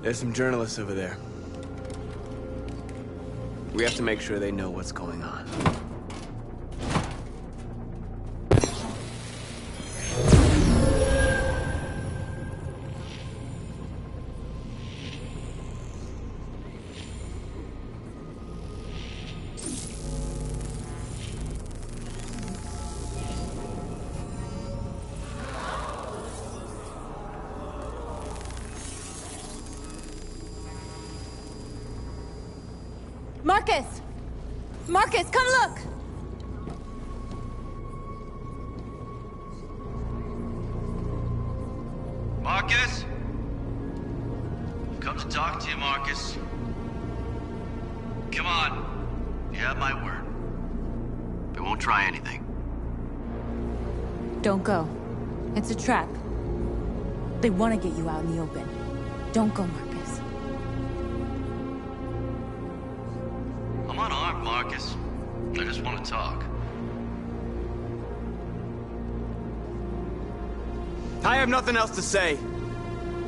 Speaker 2: There's some journalists over there. We have to make sure they know what's going on.
Speaker 1: Marcus! Marcus, come look!
Speaker 7: Marcus? I've come to talk to you, Marcus. Come on. You have my word. We won't try anything.
Speaker 1: Don't go. It's a trap. They want to get you out in the open. Don't go, Marcus.
Speaker 7: I'm unarmed, Marcus. I just want to talk.
Speaker 2: I have nothing else to say.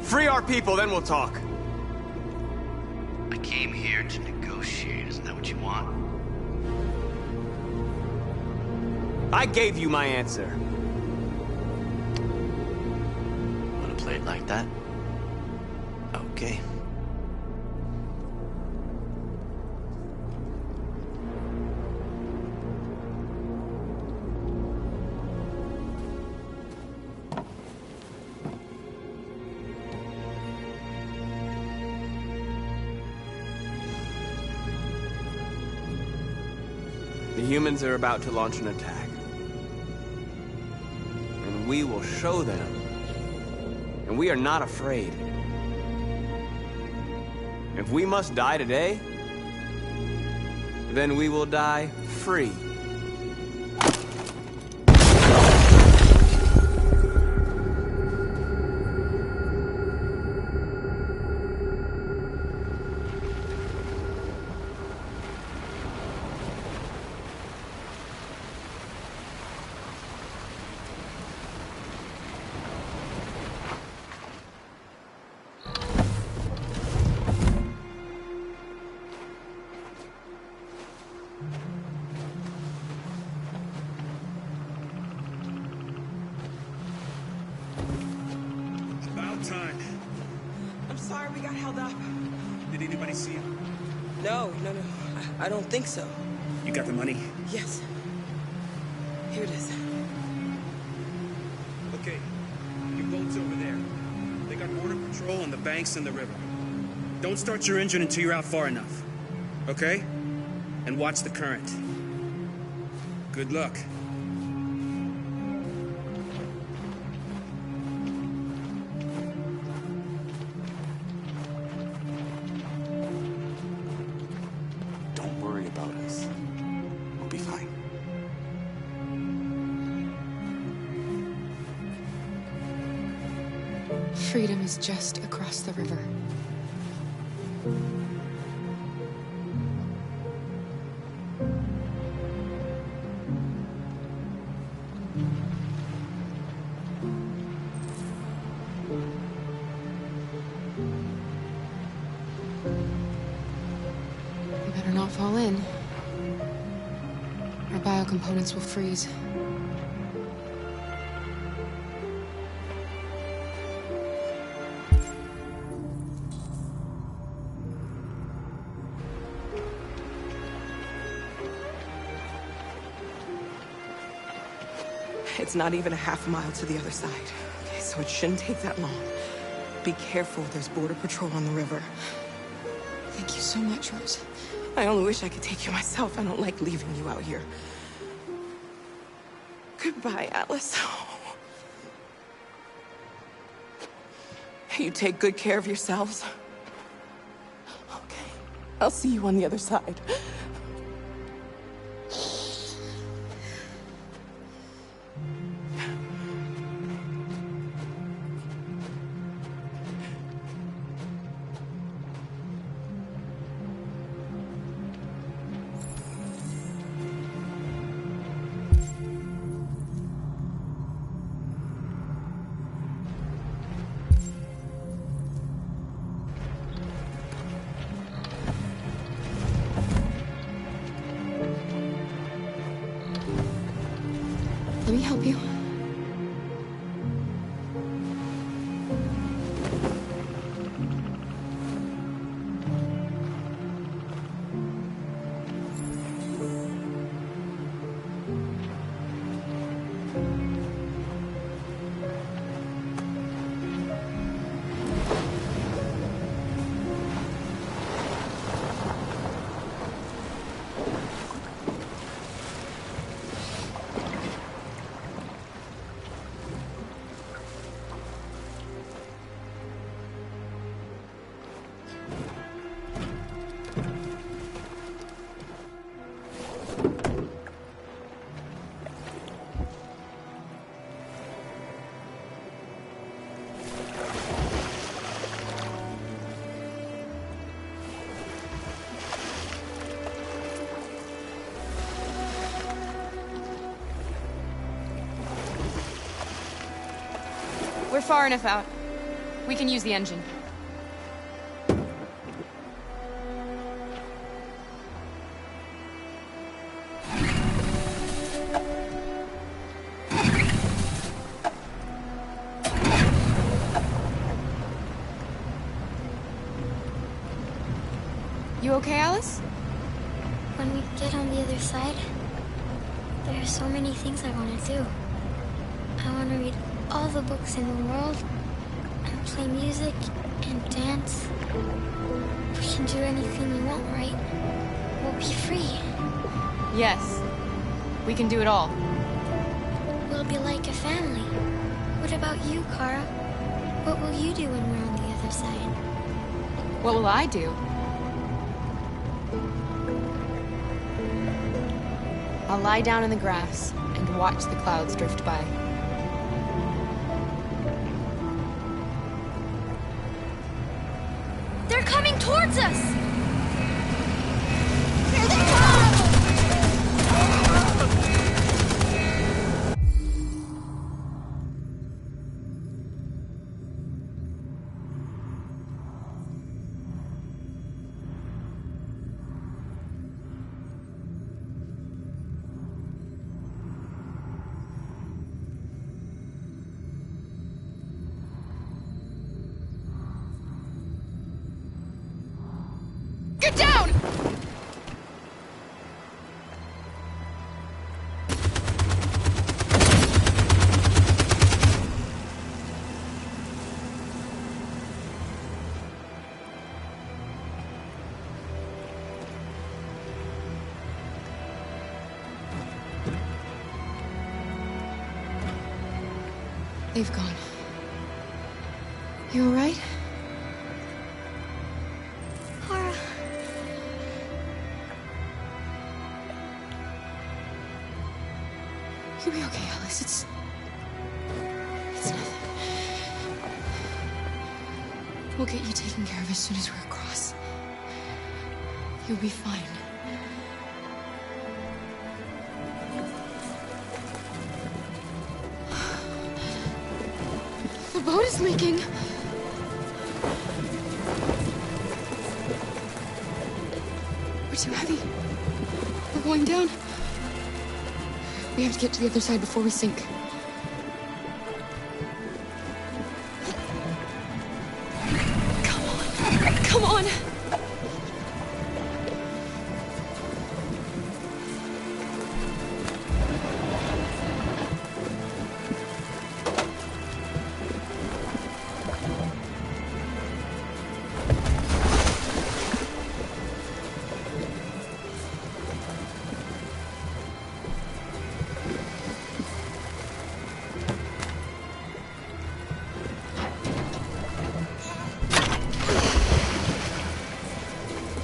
Speaker 2: Free our people, then we'll talk.
Speaker 7: I came here to negotiate. Isn't that what you want?
Speaker 2: I gave you my answer.
Speaker 7: Want to play it like that? Okay.
Speaker 2: The humans are about to launch an attack. And we will show them. And we are not afraid. If we must die today, then we will die free.
Speaker 21: Time.
Speaker 13: I'm sorry we got held up.
Speaker 21: Did anybody see him?
Speaker 13: No. I don't think so.
Speaker 21: You got the money?
Speaker 13: Yes. Here it is.
Speaker 21: Okay. You boats over there. They got border patrol on the banks and the river. Don't start your engine until you're out far enough. Okay? And watch the current. Good luck.
Speaker 16: Freedom is just across the river. We better not fall in. Our biocomponents will freeze.
Speaker 13: It's not even a half mile to the other side. Okay, so it shouldn't take that long. Be careful, there's border patrol on the river.
Speaker 16: Thank you so much, Rose.
Speaker 13: I only wish I could take you myself. I don't like leaving you out here. Goodbye, Alice. You take good care of yourselves. Okay, I'll see you on the other side.
Speaker 16: Let me help you. We're far enough out. We can use the engine. You okay, Alice?
Speaker 18: When we get on the other side, there are so many things I want to do. I want to read all the books in the world, and play music, and dance. We can do anything we want, right? We'll be free.
Speaker 16: Yes. We can do it all.
Speaker 18: We'll be like a family. What about you, Kara? What will you do when we're on the other side?
Speaker 16: What will I do? I'll lie down in the grass and watch the clouds drift by.
Speaker 18: They're coming towards us! Here they come!
Speaker 16: Get down! They've gone. You all right?
Speaker 18: Kara.
Speaker 16: You'll be okay, Alice. It's nothing. We'll get you taken care of as soon as we're across. You'll be fine. The boat is leaking. We're too heavy. We're going down. We have to get to the other side before we sink. Come on. Come on.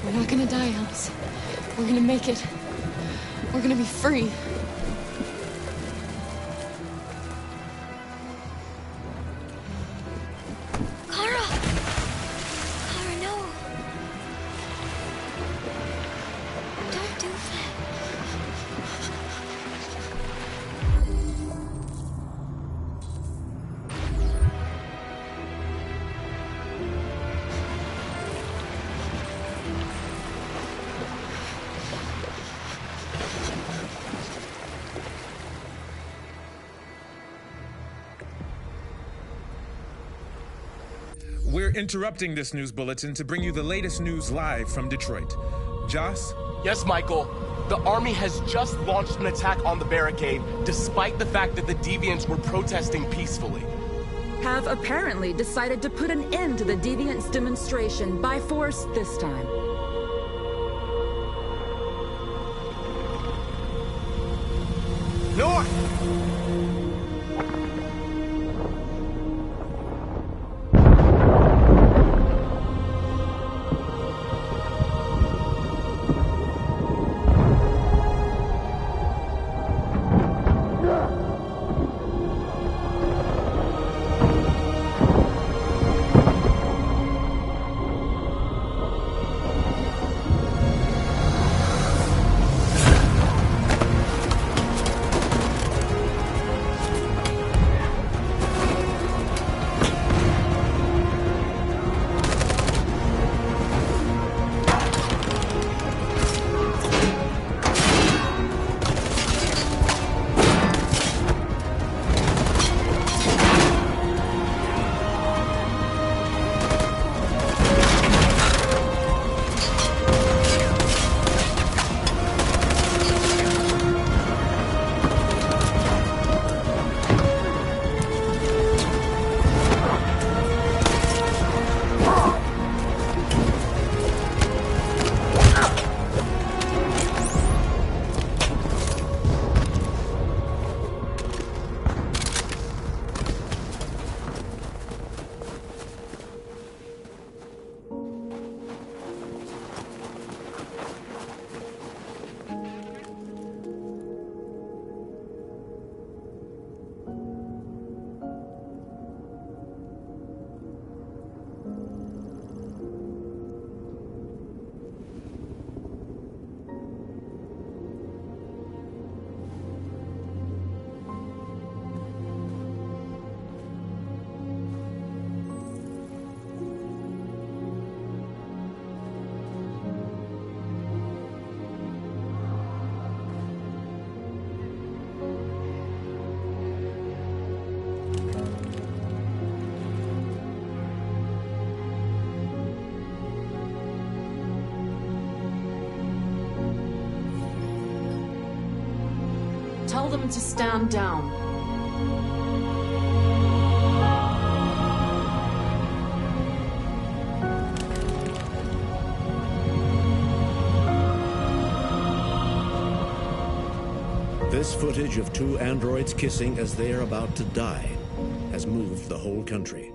Speaker 16: We're not gonna die, Alice. We're gonna make it. We're gonna be free.
Speaker 18: Kara! Kara, no. Don't do that.
Speaker 14: We're interrupting this news bulletin to bring you the latest news live from Detroit. Joss?
Speaker 9: Yes, Michael. The army has just launched an attack on the barricade, despite the fact that the Deviants were protesting peacefully.
Speaker 20: Have apparently decided to put an end to the Deviants' demonstration by force this time.
Speaker 3: North!
Speaker 20: them to stand down.
Speaker 17: This footage of two androids kissing as they are about to die has moved the whole country.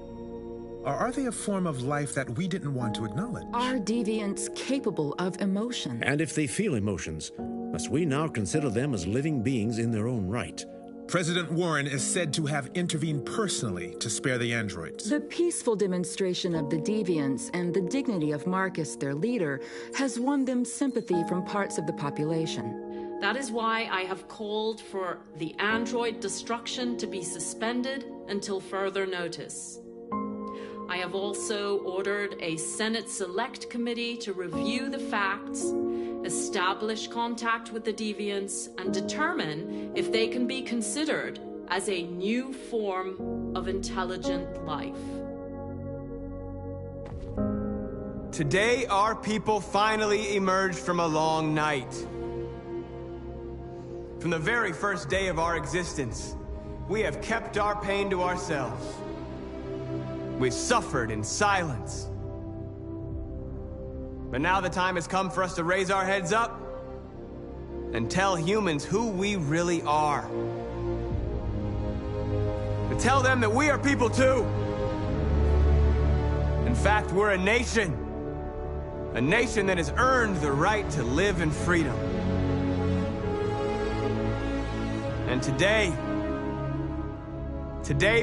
Speaker 14: Or are they a form of life that we didn't want to acknowledge?
Speaker 20: Are deviants capable of emotion?
Speaker 17: And if they feel emotions, must we now consider them as living beings in their own right?
Speaker 14: President Warren is said to have intervened personally to spare the androids.
Speaker 20: The peaceful demonstration of the deviants and the dignity of Marcus, their leader, has won them sympathy from parts of the population.
Speaker 19: That is why I have called for the android destruction to be suspended until further notice. I have also ordered a Senate Select Committee to review the facts, establish contact with the deviants, and determine if they can be considered as a new form of intelligent life.
Speaker 2: Today, our people finally emerged from a long night. From the very first day of our existence, we have kept our pain to ourselves. We've suffered in silence. But now the time has come for us to raise our heads up and tell humans who we really are. To tell them that we are people too. In fact, we're a nation. A nation that has earned the right to live in freedom. And today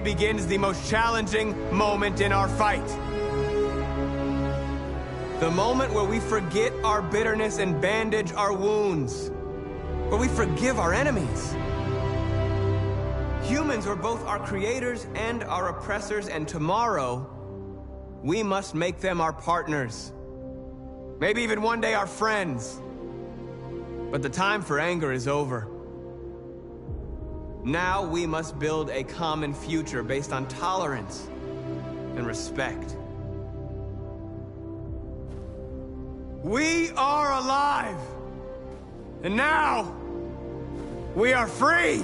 Speaker 2: begins the most challenging moment in our fight. The moment where we forget our bitterness and bandage our wounds. Where we forgive our enemies. Humans are both our creators and our oppressors, and tomorrow, we must make them our partners. Maybe even one day our friends. But the time for anger is over. Now we must build a common future based on tolerance and respect. We are alive! And now, we are free!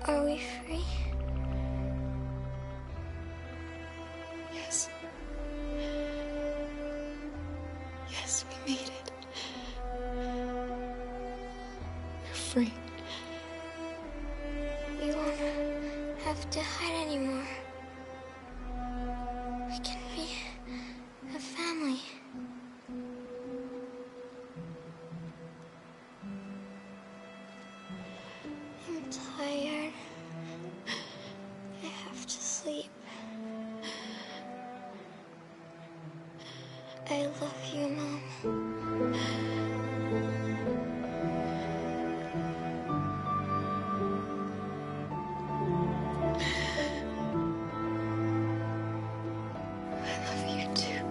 Speaker 18: Are we free?
Speaker 16: Yes. Yes, we made it. We're free.
Speaker 18: We won't have to hide anymore. We can be a family. I'm tired. I have to sleep. I love you, Mom.
Speaker 16: I love you too.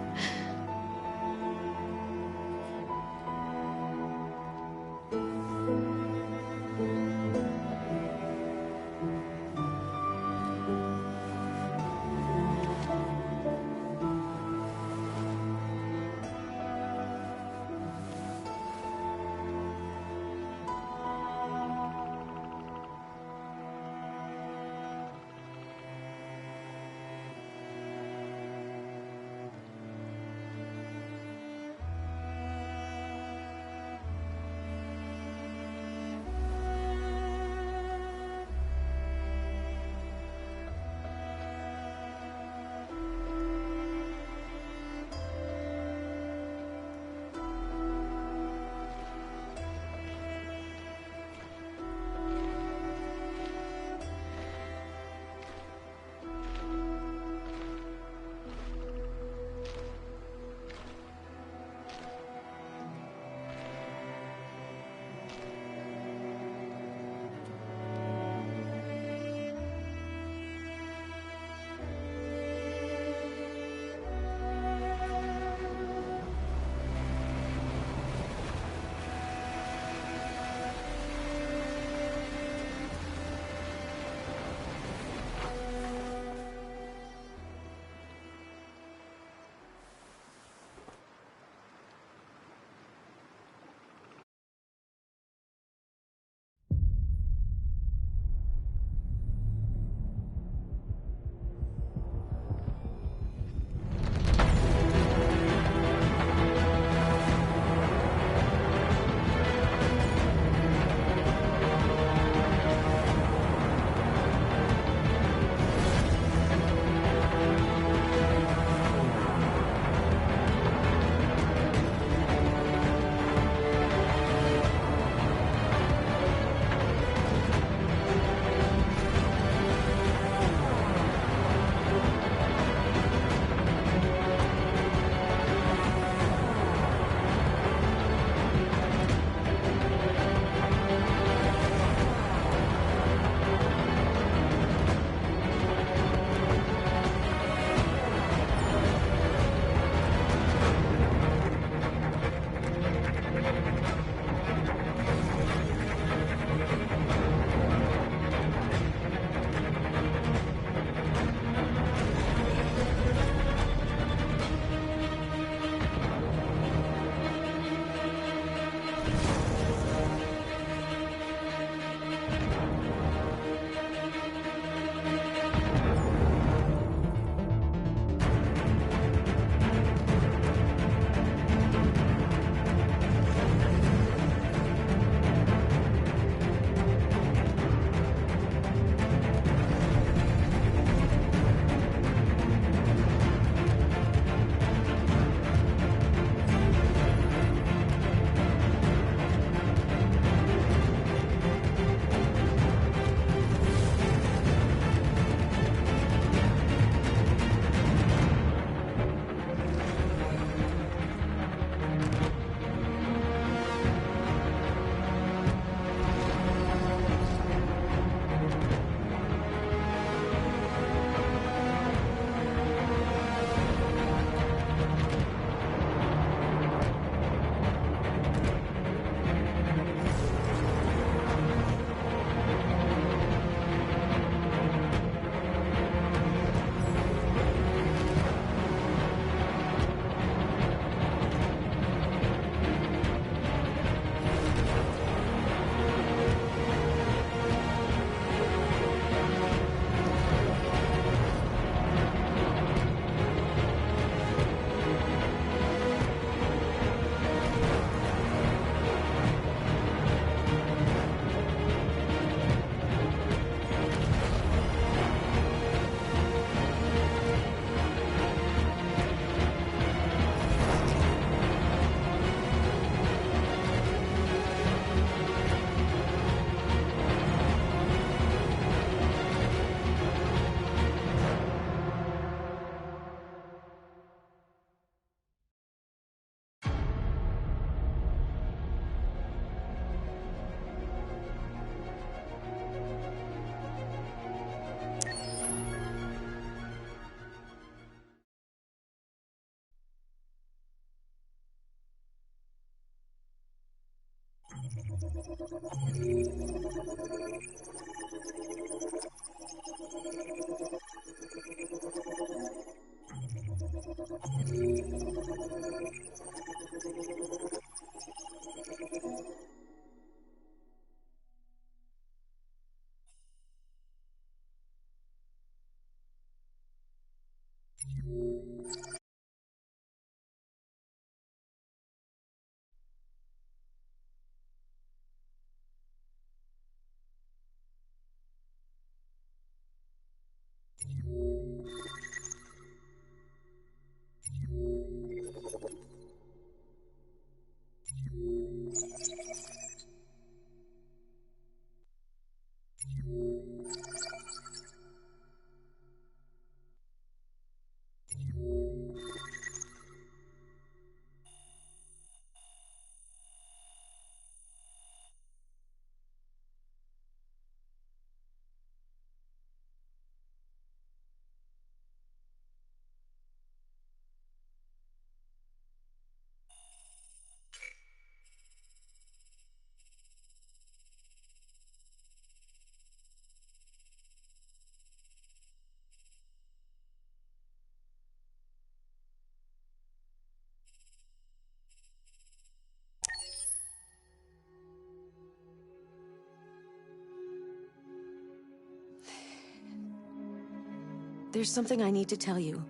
Speaker 5: There's something I need to tell you.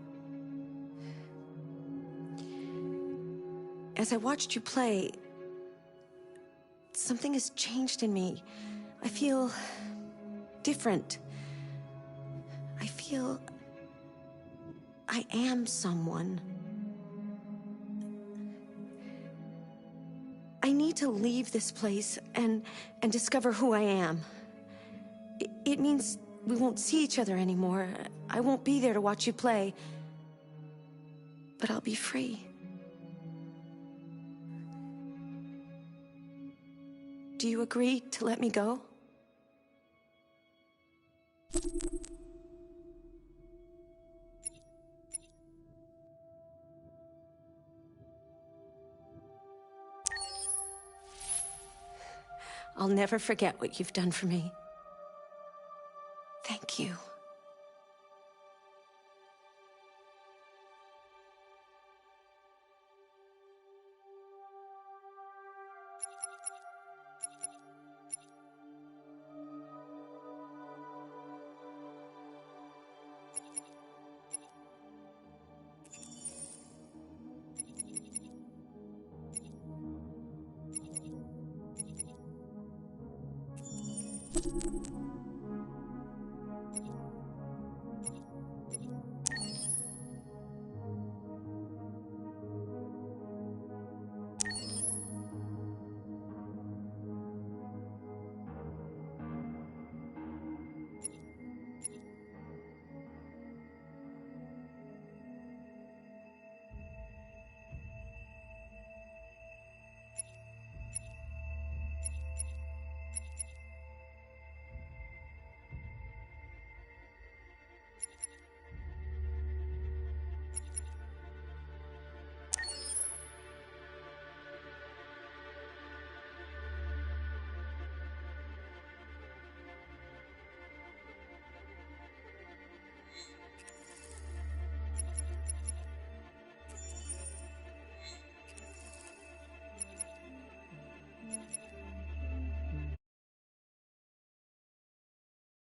Speaker 5: As I watched you play, something has changed in me. I feel different. I feel I am someone. I need to leave this place and discover who I am. It means we won't see each other anymore. I won't be there to watch you play. But I'll be free. Do you agree to let me go? I'll never forget what you've done for me. Thank you.